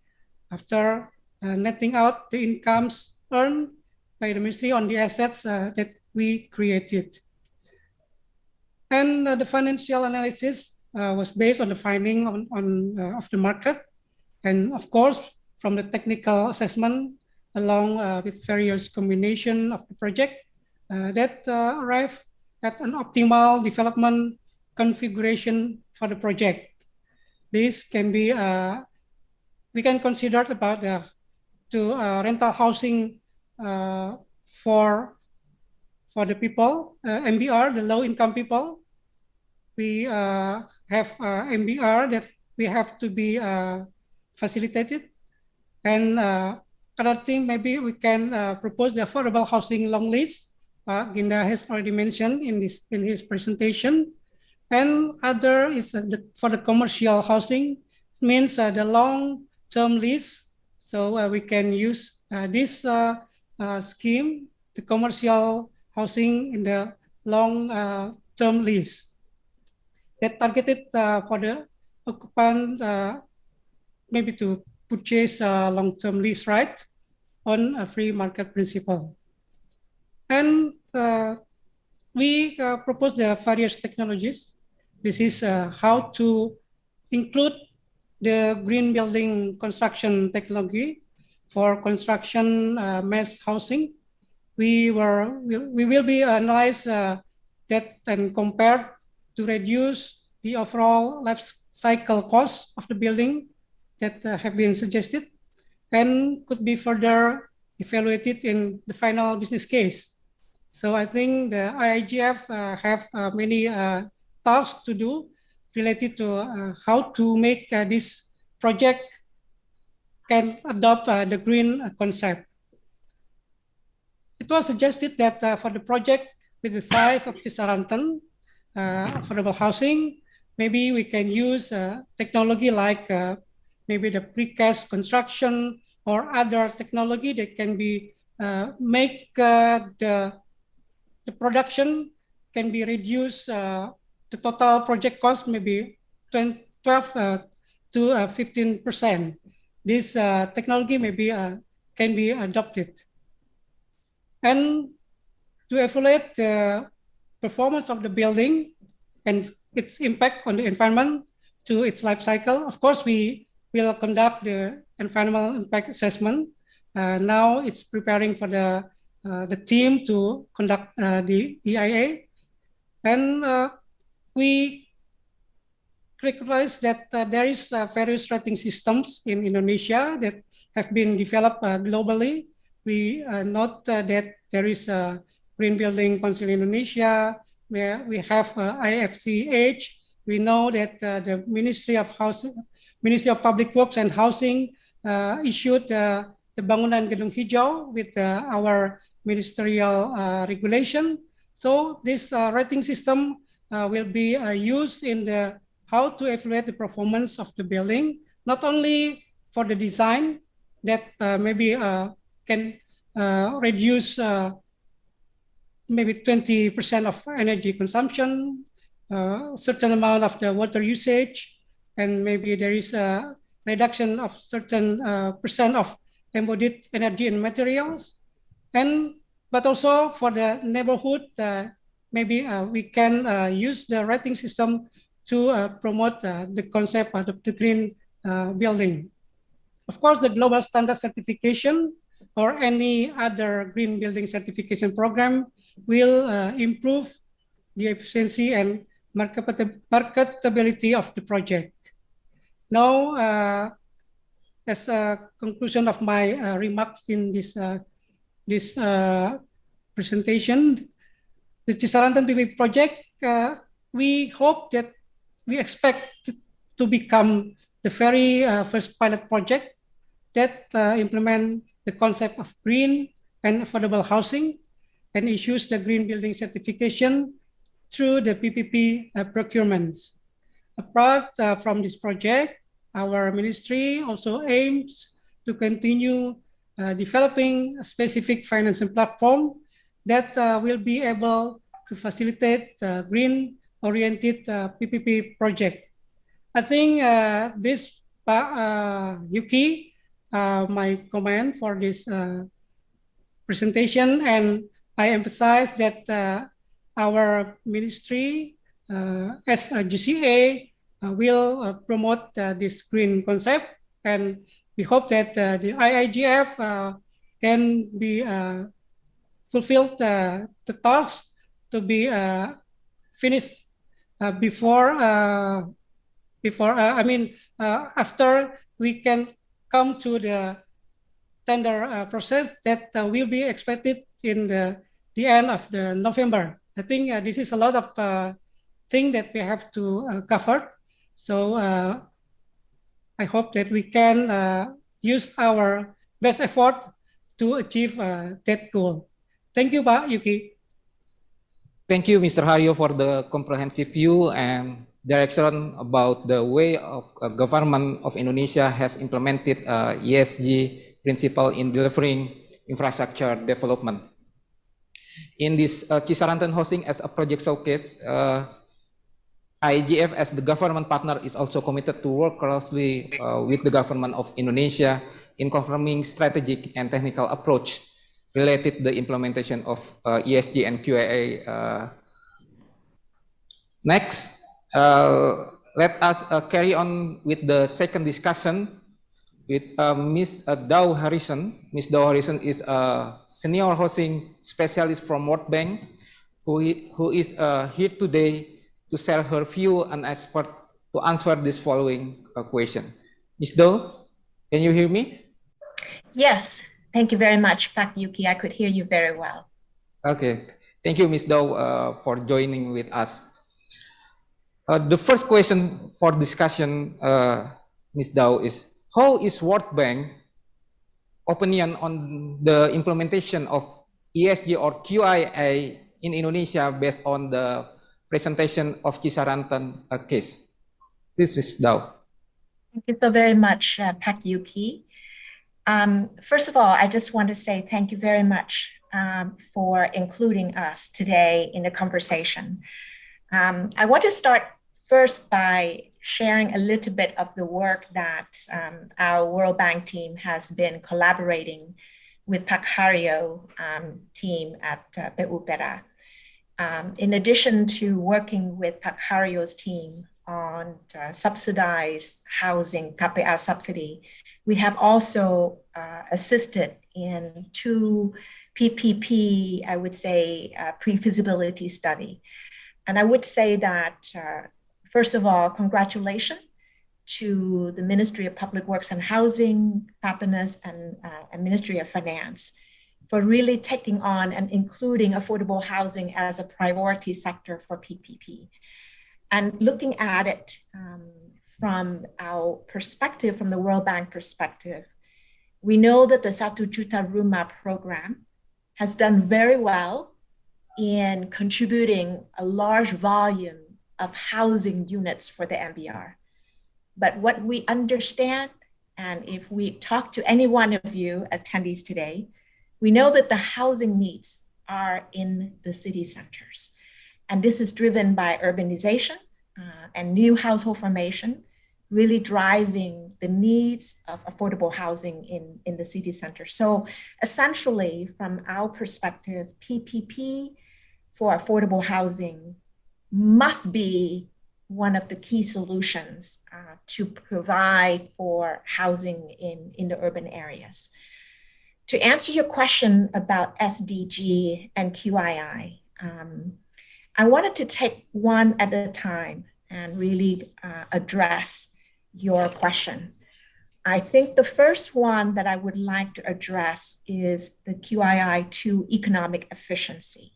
after netting out the incomes earned by the ministry on the assets that we created. And the financial analysis was based on the finding of the market, and of course, from the technical assessment, along with various combination of the project that arrive at an optimal development configuration for the project. This can be, we can consider about rental housing for the people, MBR, the low income people. We have MBR that we have to be facilitated. And another thing, maybe we can propose the affordable housing long lease. Ginda has already mentioned in his presentation. And other is for the commercial housing, it means the long-term lease. So we can use this scheme, the commercial housing in the long-term lease. That targeted for the occupant maybe to purchase long-term lease rights on a free market principle. And we propose the various technologies. This is how to include the green building construction technology for construction mass housing. We will be analyze that and compare to reduce the overall life cycle cost of the building that have been suggested and could be further evaluated in the final business case. So I think the IIGF have many tasks to do related to how to make this project can adopt the green concept. It was suggested that for the project with the size of Cisaranten, affordable housing, maybe we can use technology like maybe the precast construction or other technology that can be make the production can be reduced. The total project cost maybe 12 to 15%. This technology maybe can be adopted. And to evaluate the performance of the building and its impact on the environment to its life cycle, of course, we will conduct the environmental impact assessment. Now it's preparing for the team to conduct the EIA. And we recognize that there is various rating systems in Indonesia that have been developed globally. We note that there is a Green Building Council Indonesia, where we have IFCH. We know that the Ministry of Public Works and Housing issued the Bangunan Gedung Hijau with our ministerial regulation. So this rating system will be used in how to evaluate the performance of the building, not only for the design that maybe can reduce maybe 20% of energy consumption, certain amount of the water usage, and maybe there is a reduction of certain percent of embodied energy and materials. But also for the neighborhood, maybe we can use the rating system to promote the concept of the green building. Of course, the global standard certification or any other green building certification program will improve the efficiency and marketability of the project. Now, as a conclusion of my remarks in this presentation, the Cisaranten PPP project we hope that we expect to become the very first pilot project that implement the concept of green and affordable housing and issues the green building certification through the PPP procurements. Apart from this project, our ministry also aims to continue developing a specific financing platform that will be able to facilitate green-oriented PPP project. I think this, Yuki, my comment for this presentation, and I emphasize that our ministry as a GCA will promote this green concept, and we hope that the IIGF can be fulfilled the task to be finished before after we can come to the tender process that will be expected in the end of the November. I think this is a lot of things that we have to cover. So I hope that we can use our best effort to achieve that goal. Thank you, Pak Yuki. Thank you, Mr. Haryo, for the comprehensive view and direction about the way of government of Indonesia has implemented ESG principle in delivering infrastructure development. In this Cisaranten housing as a project showcase, IGF as the government partner is also committed to work closely with the government of Indonesia in confirming strategic and technical approach related to the implementation of ESG and QIA. Next, let us carry on with the second discussion with Ms. Dow Harrison. Ms. Dow Harrison is a senior housing specialist from World Bank who is here today to share her view and expert to answer this following question. Ms. Dow, can you hear me? Yes, thank you very much, Pak Yuki. I could hear you very well. Okay, thank you, Ms. Dow, for joining with us. The first question for discussion, Ms. Dow, is how is World Bank opinion on the implementation of ESG or QIA in Indonesia based on the presentation of Cisaranten case? Please, Ms. Dow. Thank you so very much, Pak Yuki. First of all, I just want to say thank you very much for including us today in the conversation. I want to start first by sharing a little bit of the work that our World Bank team has been collaborating with Pak Haryo team at PUPERA. In addition to working with Pak Haryo's team on subsidized housing, KPR subsidy, we have also assisted in 2 PPP, I would say, pre-feasibility study. And I would say that, first of all, congratulations to the Ministry of Public Works and Housing, Happiness, and Ministry of Finance for really taking on and including affordable housing as a priority sector for PPP. And looking at it from our perspective, from the World Bank perspective, we know that the 1 Juta Rumah program has done very well in contributing a large volume of housing units for the MBR. But what we understand, and if we talk to any one of you attendees today, we know that the housing needs are in the city centers. And this is driven by urbanization and new household formation, really driving the needs of affordable housing in the city center. So essentially, from our perspective, PPP for affordable housing must be one of the key solutions to provide for housing in the urban areas. To answer your question about SDG and QII, I wanted to take one at a time and really address your question. I think the first one that I would like to address is the QII to economic efficiency.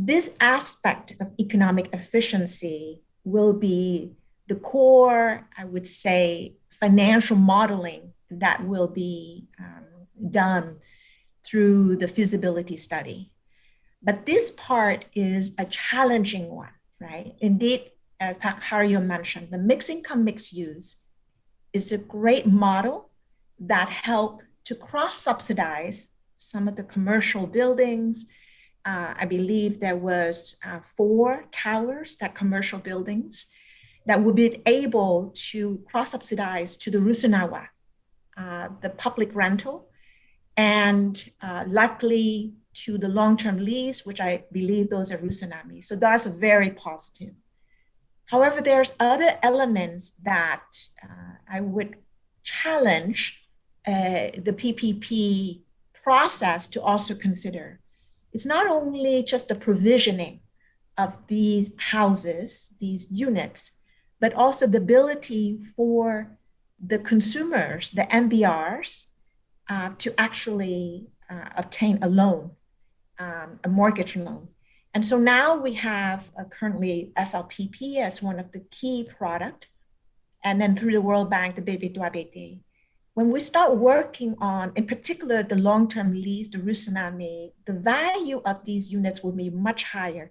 this aspect of economic efficiency will be the core, I would say, financial modeling that will be done through the feasibility study. But this part is a challenging one, right? Indeed, as Pak Haryo mentioned, the mixed income, mixed use is a great model that help to cross-subsidize some of the commercial buildings. I believe there was 4 towers, that commercial buildings, that would be able to cross-subsidize to the Rusunawa, the public rental, and luckily to the long-term lease, which I believe those are Rusunami. So that's very positive. However, there's other elements that I would challenge the PPP process to also consider. It's not only just the provisioning of these houses, these units, but also the ability for the consumers, the MBRs, to actually obtain a loan, a mortgage loan. And so now we have currently FLPP as one of the key product, and then through the World Bank, the BBDWBT. When we start working on, in particular, the long-term lease, the Rusunami, the value of these units will be much higher.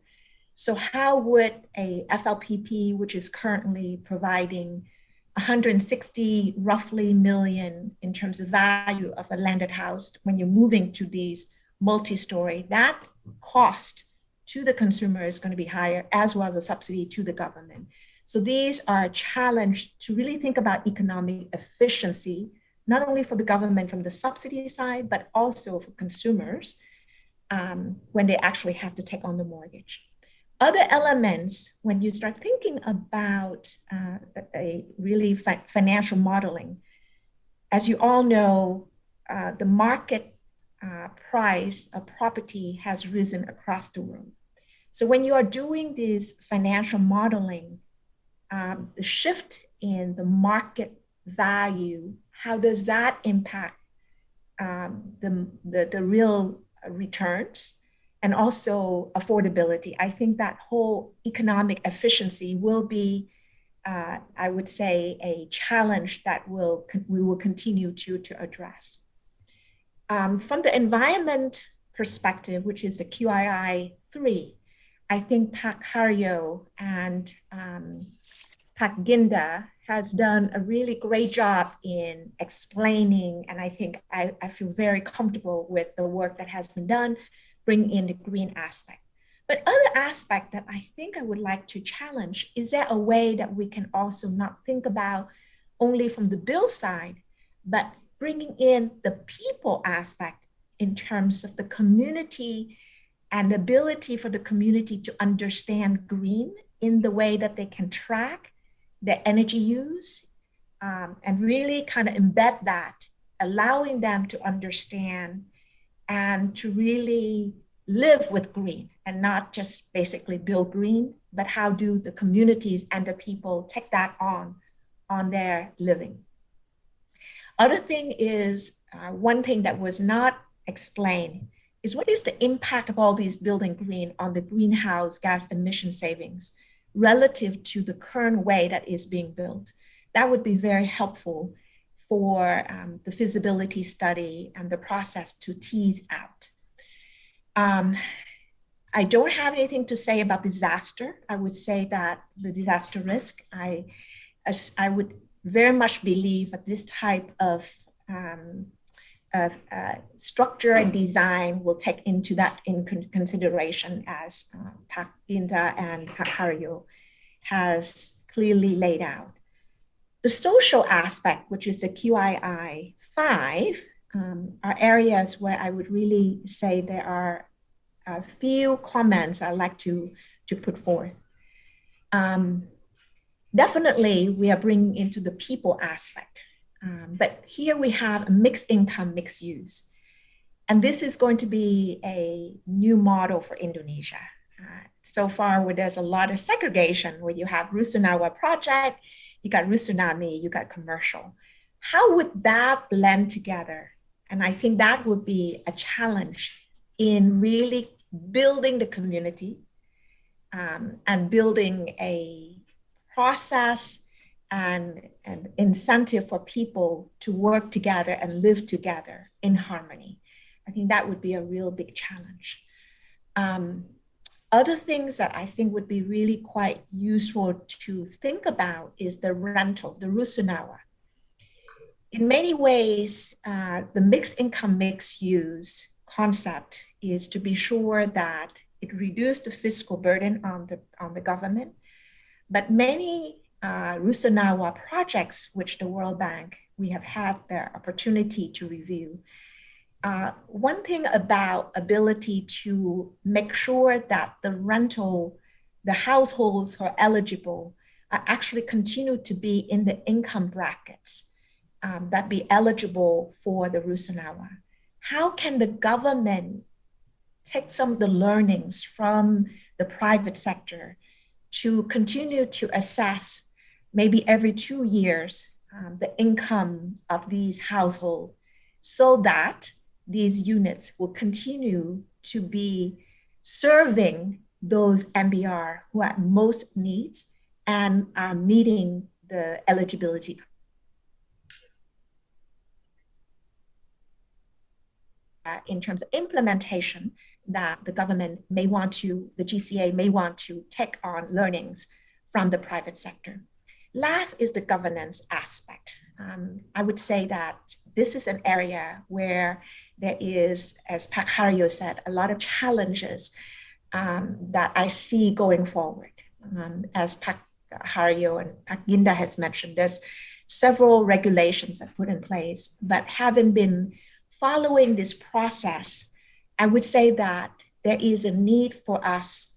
So how would a FLPP, which is currently providing 160 roughly million in terms of value of a landed house, when you're moving to these multi-story, that cost to the consumer is going to be higher, as well as a subsidy to the government. So these are a challenge to really think about economic efficiency, not only for the government from the subsidy side, but also for consumers when they actually have to take on the mortgage. Other elements, when you start thinking about a really financial modeling, as you all know, the market price of property has risen across the world. So when you are doing this financial modeling, the shift in the market value, how does that impact the real returns and also affordability? I think that whole economic efficiency will be, I would say, a challenge that we will continue to address. From the environment perspective, which is the QII 3, I think Pak Haryo and Pak Ginda has done a really great job in explaining, and I think I feel very comfortable with the work that has been done, bring in the green aspect. But other aspect that I think I would like to challenge, is there a way that we can also not think about only from the bill side, but bringing in the people aspect in terms of the community and the ability for the community to understand green in the way that they can track their energy use and really kind of embed that, allowing them to understand and to really live with green and not just basically build green, but how do the communities and the people take that on their living. Other thing is, one thing that was not explained is what is the impact of all these building green on the greenhouse gas emission savings relative to the current way that is being built. That would be very helpful for the feasibility study and the process to tease out. I don't have anything to say about disaster. I would say that the disaster risk, I would very much believe that this type of structure and design will take into that in consideration, as Pak Ginda and Pak Haryo has clearly laid out. The social aspect, which is the QII 5, are areas where I would really say there are a few comments I'd like to put forth. Definitely, we are bringing into the people aspect. But here we have a mixed income, mixed use. And this is going to be a new model for Indonesia. So far, where there's a lot of segregation, where you have Rusunawa project, you got Rusunami, you got commercial. How would that blend together? And I think that would be a challenge in really building the community and building a process and incentive for people to work together and live together in harmony. I think that would be a real big challenge. Other things that I think would be really quite useful to think about is the rental, the rusunawa. In many ways, the mixed income, mixed use concept is to be sure that it reduces the fiscal burden on the government. But many rusunawa projects, which the World Bank, we have had the opportunity to review, one thing about ability to make sure that the households who are eligible actually continue to be in the income brackets that be eligible for the rusunawa. How can the government take some of the learnings from the private sector to continue to assess maybe every 2 years the income of these households so that these units will continue to be serving those MBR who have most needs and are meeting the eligibility. In terms of implementation, that the government may want to, the GCA may want to take on learnings from the private sector. Last is the governance aspect. I would say that this is an area where there is, as Pak Haryo said, a lot of challenges that I see going forward. As Pak Haryo and Pak Ginda has mentioned, there's several regulations that put in place, but having been following this process, I would say that there is a need for us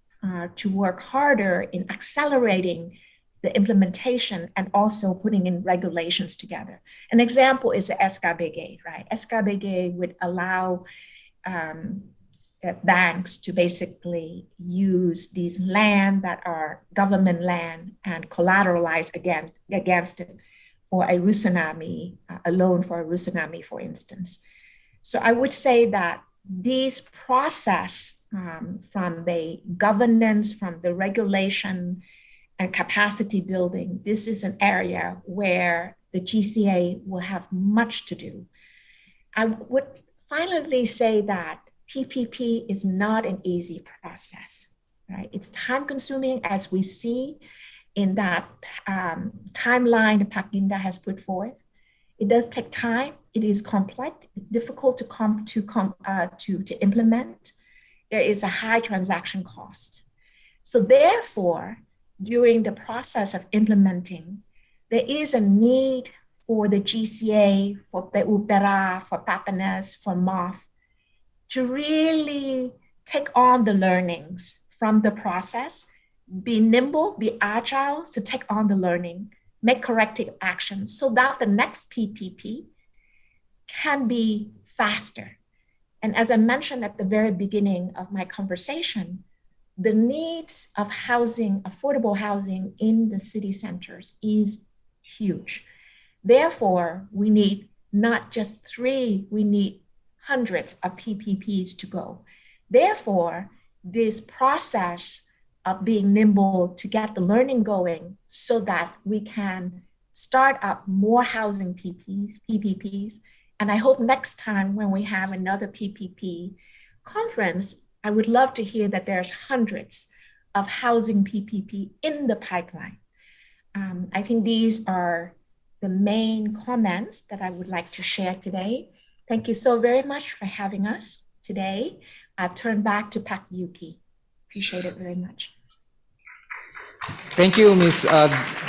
to work harder in accelerating the implementation and also putting in regulations together. An example is the SKBG, right? SKBG would allow banks to basically use these land that are government land and collateralize against it for a rusunami, a loan for a rusunami, for instance. So I would say that these process from the governance, from the regulation and capacity building, this is an area where the GCA will have much to do. I would finally say that PPP is not an easy process, right? It's time consuming, as we see in that timeline that Pak Ginda has put forth. It does take time. It is complex. It's difficult to implement. There is a high transaction cost. So therefore, during the process of implementing, there is a need for the GCA, for PUPERA, for PAPANAS, for MOF, to really take on the learnings from the process, be nimble, be agile to take on the learning, make corrective actions so that the next PPP can be faster. And as I mentioned at the very beginning of my conversation, the needs of housing, affordable housing in the city centers is huge. Therefore, we need not just 3, we need hundreds of PPPs to go. Therefore, this process of being nimble to get the learning going so that we can start up more housing PPPs. And I hope next time when we have another PPP conference, I would love to hear that there's hundreds of housing PPP in the pipeline. I think these are the main comments that I would like to share today. Thank you so very much for having us today. I'll turn back to Pak Yuki. Appreciate it very much. Thank you, Ms.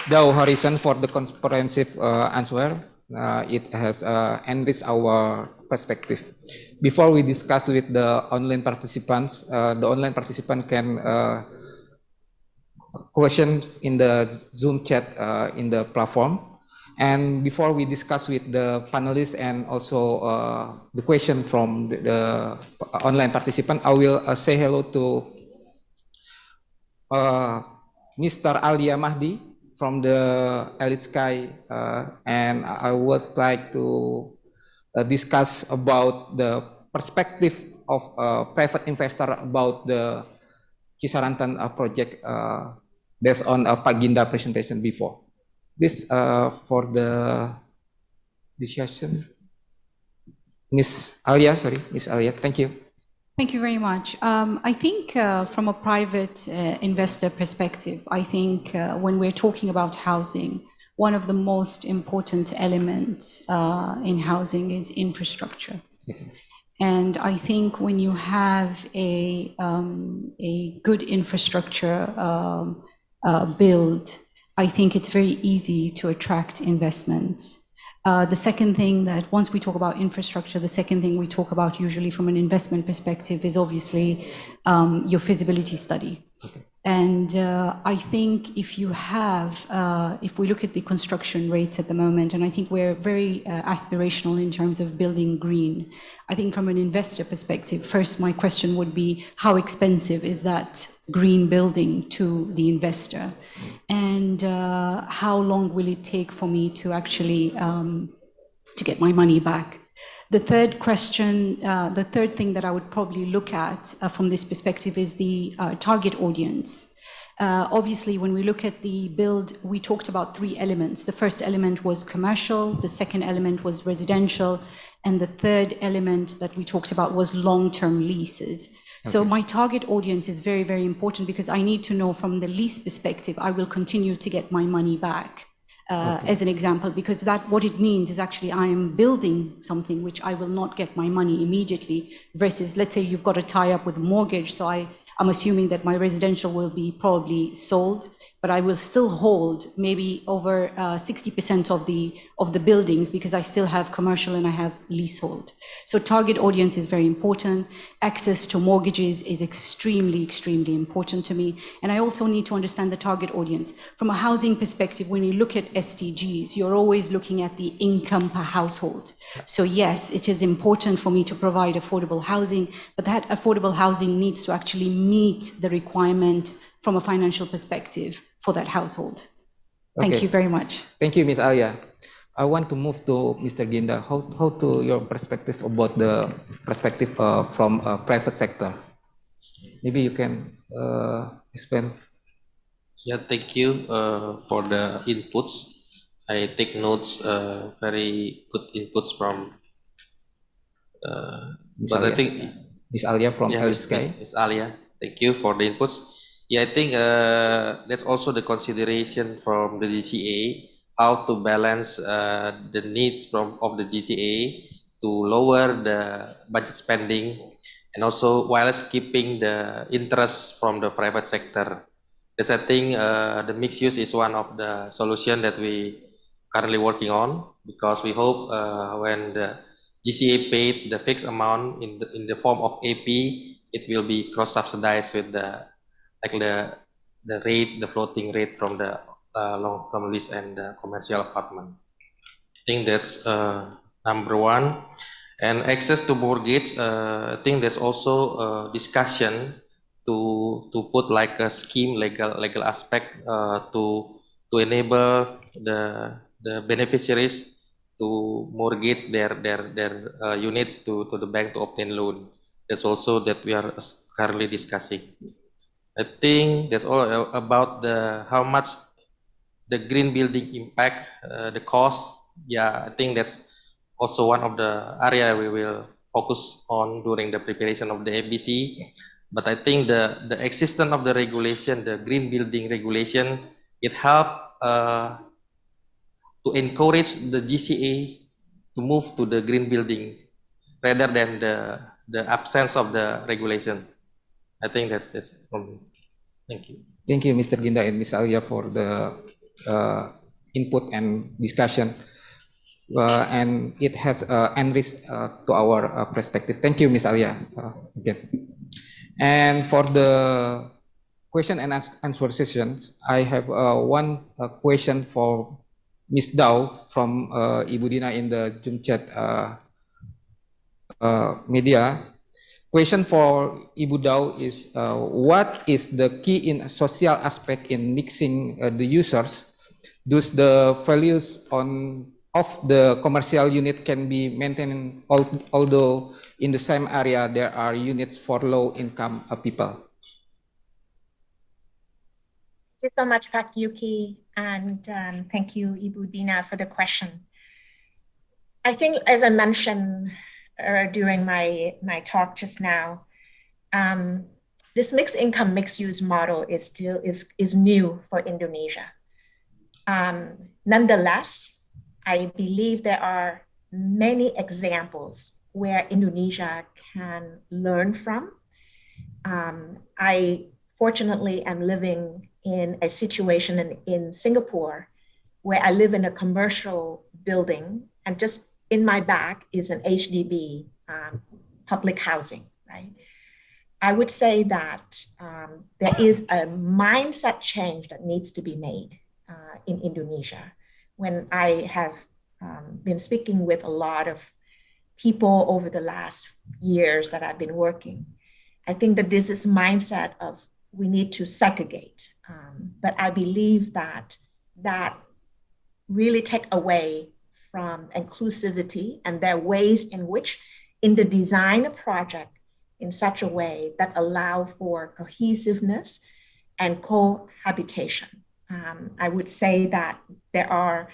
Dao Harrison, for the comprehensive answer. It has enriched our perspective. Before we discuss with the online participants can question in the Zoom chat in the platform. And before we discuss with the panelists and also the question from the online participant, I will say hello to Mr. Alia Mahdi from the Elite Sky, and I would like to discuss about the perspective of private investor about the Cisarantan project based on Pak Ginda presentation before. This for the discussion. Miss Alia, thank you. Thank you very much. I think from a private investor perspective, I think when we're talking about housing, one of the most important elements in housing is infrastructure. And I think when you have a good infrastructure build, I think it's very easy to attract investments. The second thing that once we talk about infrastructure, the second thing we talk about usually from an investment perspective is obviously your feasibility study. Okay. And I think if you have, if we look at the construction rates at the moment, and I think we're very aspirational in terms of building green. I think from an investor perspective, first my question would be, how expensive is that green building to the investor? And how long will it take for me to actually to get my money back? The third question, the third thing that I would probably look at from this perspective is the target audience. Obviously, when we look at the build, we talked about three elements. The first element was commercial, the second element was residential, and the third element that we talked about was long-term leases. Okay. So my target audience is very, very important because I need to know from the lease perspective, I will continue to get my money back. As an example, because that what it means is actually I am building something which I will not get my money immediately versus, let's say you've got a tie-up with a mortgage, so I'm assuming that my residential will be probably sold, but I will still hold maybe over 60% of the buildings because I still have commercial and I have leasehold. So target audience is very important. Access to mortgages is extremely, extremely important to me. And I also need to understand the target audience. From a housing perspective, when you look at SDGs, you're always looking at the income per household. So yes, it is important for me to provide affordable housing, but that affordable housing needs to actually meet the requirement from a financial perspective for that household. Thank you very much. Thank you, Ms. Alia. I want to move to Mr. Ginda. How to your perspective about the perspective from private sector? Maybe you can explain. Yeah, thank you for the inputs. I take notes, very good inputs from. But Alia. I think Ms. Alia from Sky. Ms. Alia, thank you for the inputs. Yeah, I think that's also the consideration from the GCA, how to balance the needs of the GCA to lower the budget spending and also whilst keeping the interest from the private sector. Yes, I think the mixed use is one of the solution that we currently working on because we hope when the GCA paid the fixed amount in the form of AP, it will be cross-subsidized with the rate, the floating rate from the long-term lease and the commercial apartment. I think that's number one. And access to mortgage, I think there's also a discussion to put like a scheme, legal aspect to enable the beneficiaries to mortgage their units to the bank to obtain loan. That's also that we are currently discussing. I think that's all about how much the green building impact, the cost. Yeah, I think that's also one of the area we will focus on during the preparation of the ABC. But I think the existence of the regulation, the green building regulation, it helped to encourage the GCA to move to the green building rather than the absence of the regulation. I think that's thank you. Thank you, Mr. Ginda and Ms. Alia for the input and discussion. And it has enriched to our perspective. Thank you, Ms. Alia. Again. And for the question and answer sessions, I have one question for Ms. Dao from Ibu Dina in the Zoom chat media. Question for Ibu Dao is, what is the key in social aspect in mixing the users? Does the values on of the commercial unit can be maintained, although in the same area there are units for low-income people? Thank you so much, Pak Yuki, and thank you, Ibu Dina, for the question. I think, as I mentioned during my talk just now, this mixed income, mixed use model is new for Indonesia. Nonetheless, I believe there are many examples where Indonesia can learn from. I fortunately am living in a situation in Singapore where I live in a commercial building, and just in my back is an HDB public housing, right? I would say that there is a mindset change that needs to be made in Indonesia. When I have been speaking with a lot of people over the last years that I've been working, I think that this is mindset of we need to segregate. But I believe that really take away from inclusivity, and there are ways in which in the design of project in such a way that allow for cohesiveness and cohabitation. I would say that there are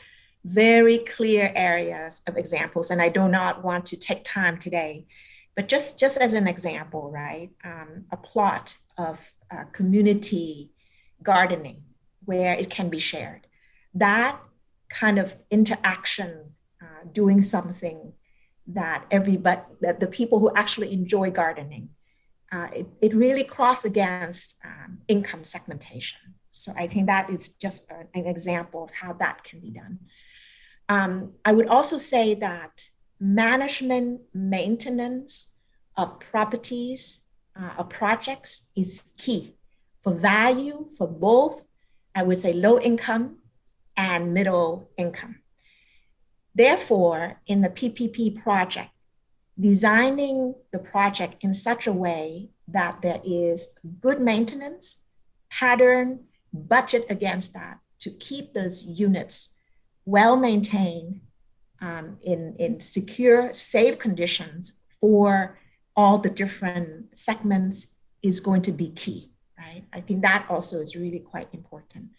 very clear areas of examples, and I do not want to take time today, but just as an example, right? A plot of community gardening where it can be shared. That kind of interaction, doing something that that the people who actually enjoy gardening, it really cross against income segmentation. So I think that is just an example of how that can be done. I would also say that management, maintenance of properties, of projects is key for value for both, I would say, low income and middle income. Therefore, in the PPP project, designing the project in such a way that there is good maintenance, pattern, budget against that to keep those units well maintained in secure, safe conditions for all the different segments is going to be key, right? I think that also is really quite important.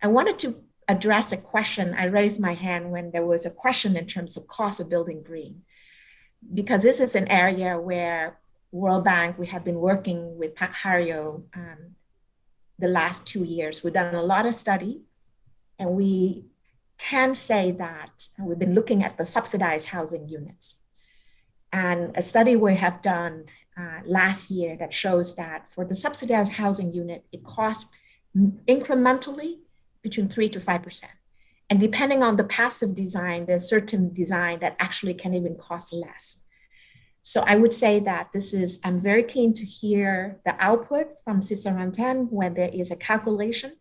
I wanted to address a question. I raised my hand when there was a question in terms of cost of building green, because this is an area where World Bank, we have been working with Pak Haryo the last 2 years. We've done a lot of study, and we can say that we've been looking at the subsidized housing units. And a study we have done last year that shows that for the subsidized housing unit, it costs incrementally between 3 to 5%. And depending on the passive design, there's certain design that actually can even cost less. So I would say that I'm very keen to hear the output from Sisarantan when there is a calculation,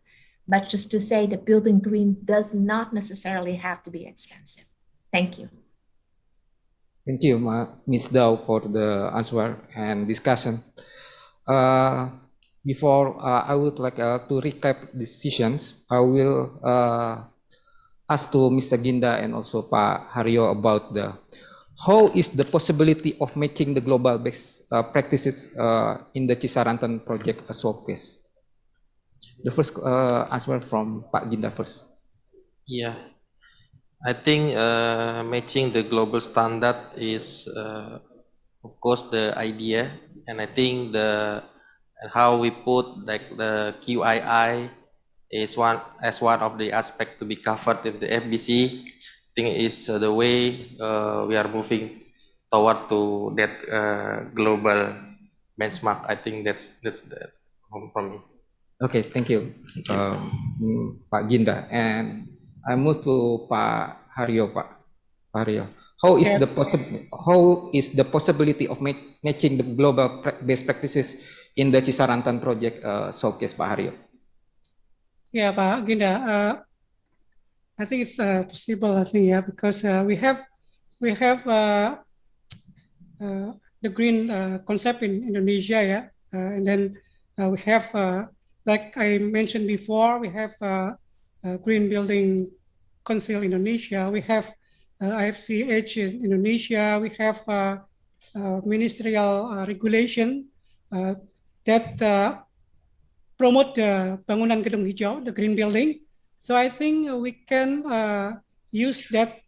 but just to say that building green does not necessarily have to be expensive. Thank you. Thank you, Ms. Dao, for the answer and discussion. Before I would like to recap decisions, I will ask to Mr. Ginda and also Pak Haryo about how is the possibility of matching the global best practices in the Cisarantan project showcase. The first answer from Pak Ginda first. Yeah, I think matching the global standard is, of course, the idea, and I think how we put like the QII is one of the aspects to be covered in the FBC. I think is the way we are moving toward to that global benchmark. I think that's the home from me. Okay, thank you, Pak Ginda. And I move to Pak Haryo. Pak Haryo, how is the possibility of matching the global best practices in the Cisarantan project showcase, Pak Haryo? Yeah, Pak Ginda, I think it's possible. I think, yeah, because we have the green concept in Indonesia, yeah, and then we have, like I mentioned before, we have Green Building Council Indonesia. We have IFCH in Indonesia, we have ministerial regulation that promote the bangunan gedung hijau, the green building. So I think we can use that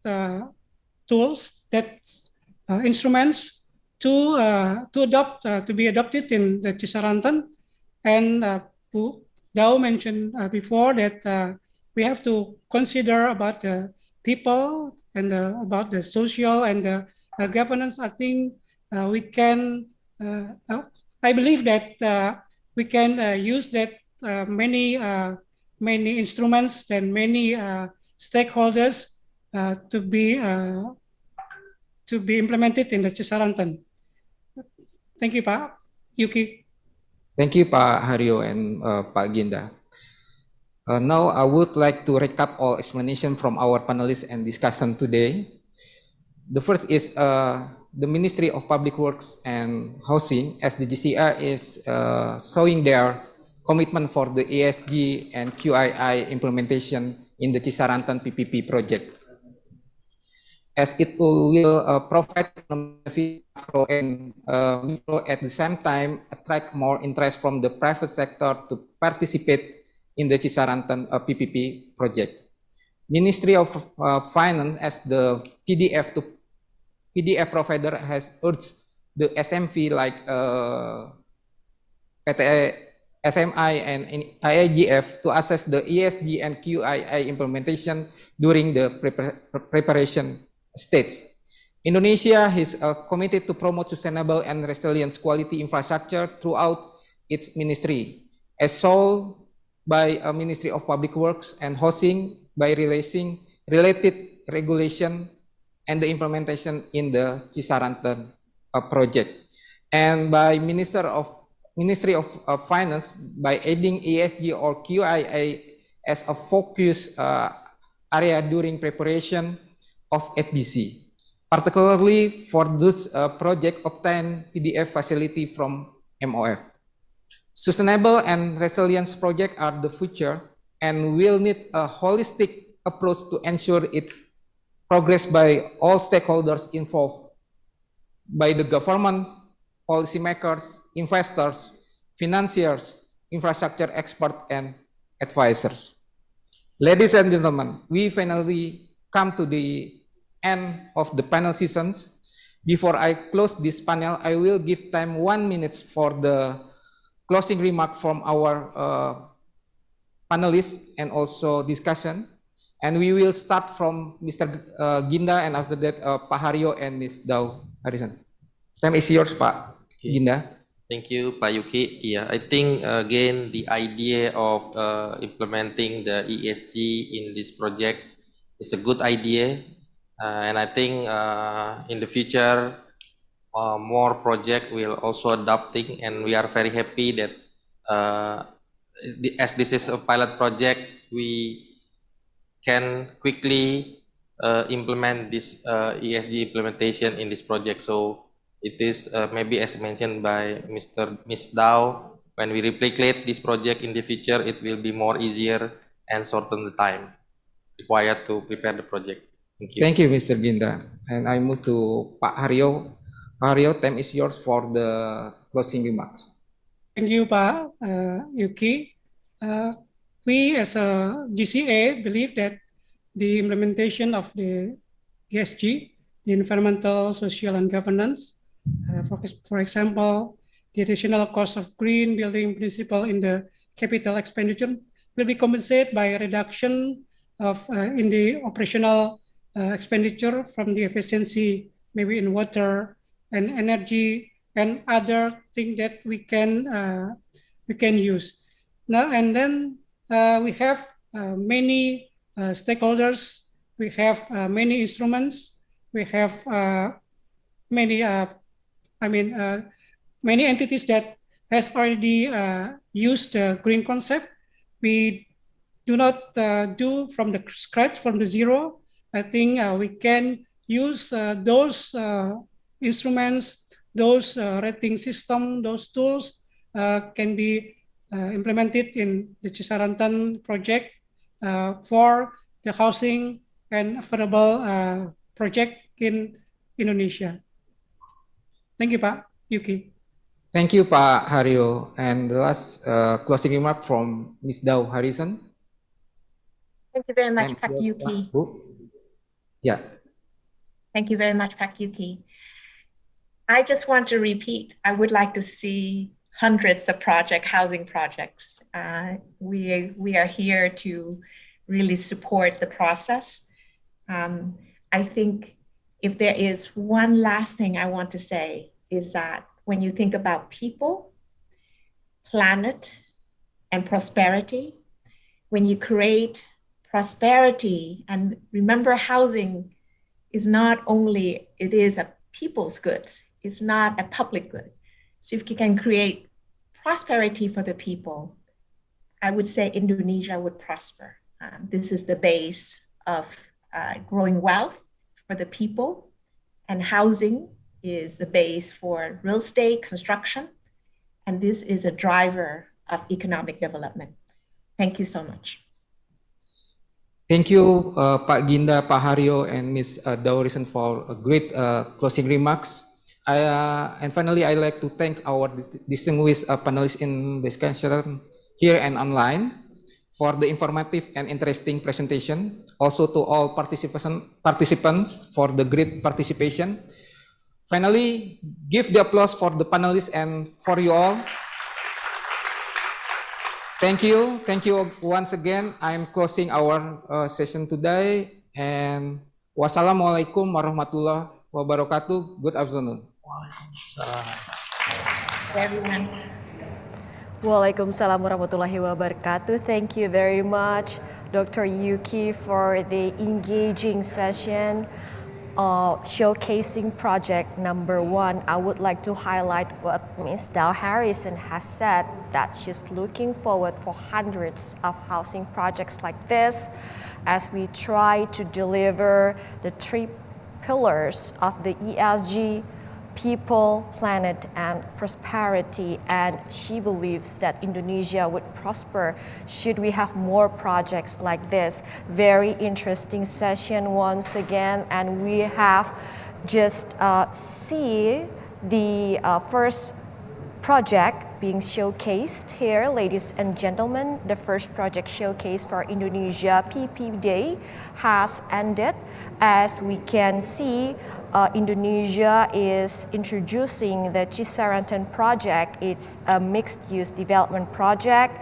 tools, that instruments to be adopted in the Cisarantan. And Dao mentioned before that we have to consider about the people and about the social and the governance. I think we can. I believe that we can use that many instruments and many stakeholders to be implemented in the Cisarantan. Thank you, Pak Yuki. Thank you, Pak Haryo and Pak Ginda. Now I would like to recap all explanation from our panelists and discussion today. The first is the Ministry of Public Works and Housing, as the GCA, is showing their commitment for the ESG and QII implementation in the Cisarantan PPP project, as it will provide macro and micro at the same time attract more interest from the private sector to participate in the Cisarantan PPP project. Ministry of Finance, as the PDF provider, has urged the SMV like PT SMI and IIGF to assess the ESG and QII implementation during the preparation stage. Indonesia is committed to promote sustainable and resilient quality infrastructure throughout its ministry, as shown by Ministry of Public Works and Housing by releasing related regulation and the implementation in the Cisarantan project, and by Ministry of Finance by adding ESG or QII as a focus area during preparation of FBC, particularly for those project obtain PDF facility from MOF. Sustainable and resilience projects are the future and will need a holistic approach to ensure its progress by all stakeholders involved, by the government, policymakers, investors, financiers, infrastructure experts, and advisors. Ladies and gentlemen, we finally come to the end of the panel sessions. Before I close this panel, I will give time 1 minute for the closing remark from our panelists and also discussion. And we will start from Mr. Ginda, and after that, Pak Haryo and Ms. Dao Harrison. Time is yours, Pak Ginda. Thank you, Pak Yuki. Yeah, I think again the idea of implementing the ESG in this project is a good idea, and I think in the future more project will also adopting, and we are very happy that as this is a pilot project, we can quickly implement this ESG implementation in this project. So it is maybe as mentioned by Ms. Dao, when we replicate this project in the future, it will be more easier and shorten the time required to prepare the project. Thank you. Thank you, Mr. Ginda. And I move to Pak Haryo. Pak Haryo, time is yours for the closing remarks. Thank you, Pak Yuki. We as a GCA believe that the implementation of the ESG, the environmental, social, and governance, for example, the additional cost of green building principle in the capital expenditure will be compensated by a reduction of in the operational expenditure from the efficiency, maybe in water and energy and other things that we can use. Now and then we have many stakeholders, we have many instruments, we have many many entities that has already used the green concept. We do not do from the scratch, from the zero. I think we can use those instruments, those rating system, those tools can be implemented in the Cisarantan project for the housing and affordable project in Indonesia. Thank you, Pak Yuki. Thank you, Pak Haryo. And the last closing remark from Ms. Dau Harrison. Thank you very much, I'm Pak Yuki. Bu. Yeah. Thank you very much, Pak Yuki. I just want to repeat, I would like to see hundreds of housing projects. We are here to really support the process. I think if there is one last thing I want to say is that when you think about people, planet, and prosperity, when you create prosperity, and remember housing is not only, it is a people's goods, it's not a public good. So if you can create prosperity for the people, I would say Indonesia would prosper. This is the base of growing wealth for the people, and housing is the base for real estate construction, and this is a driver of economic development. Thank you so much. Thank you, Pak Ginda, Pak Haryo, and Ms. Daurison for great closing remarks. And finally, I'd like to thank our distinguished panelists in discussion here and online for the informative and interesting presentation. Also to all participants for the great participation. Finally, give the applause for the panelists and for you all. Thank you once again. I'm closing our session today, and wassalamualaikum warahmatullahi wabarakatuh. Good afternoon. Everyone. Waalaikumsalam warahmatullahi wabarakatuh. Thank you very much, Dr. Yuki, for the engaging session. Showcasing project number 1, I would like to highlight what Ms. Dau Harrison has said, that she's looking forward for hundreds of housing projects like this as we try to deliver the 3 pillars of the ESG: people, planet, and prosperity. And she believes that Indonesia would prosper should we have more projects like this. Very interesting session once again, and we have just see the first project being showcased here, ladies and gentlemen. The first project showcase for Indonesia PPP Day has ended. As we can see, Indonesia is introducing the Cisaranten project. It's a mixed-use development project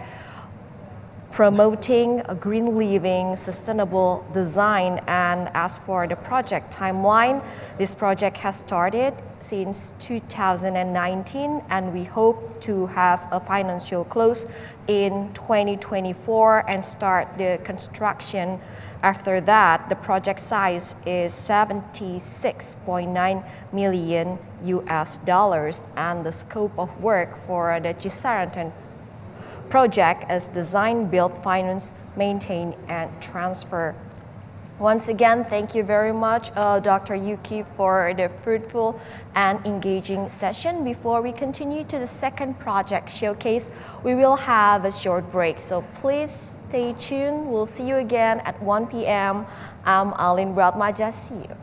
promoting a green living, sustainable design. And as for the project timeline, this project has started since 2019, and we hope to have a financial close in 2024 and start the construction. After that, the project size is $76.9 million, and the scope of work for the Cisaranten project is design, build, finance, maintain, and transfer. Once again, thank you very much, Dr. Yuki, for the fruitful and engaging session. Before we continue to the second project showcase, we will have a short break. So please stay tuned. We'll see you again at 1 p.m. I'm Alin Bratmaja. See you.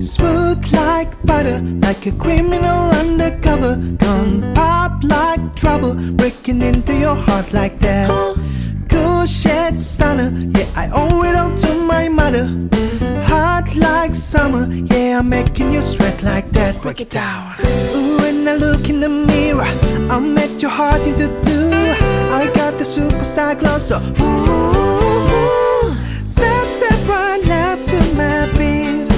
Smooth like butter, like a criminal undercover. Gone pop like trouble, breaking into your heart like that. Cool shade stunner, yeah, I owe it all to my mother. Hot like summer, yeah, I'm making you sweat like that. Break it down. Ooh, when I look in the mirror, I'll make your heart into two. I got the superstar glow, so ooh, step, step right left to my beat.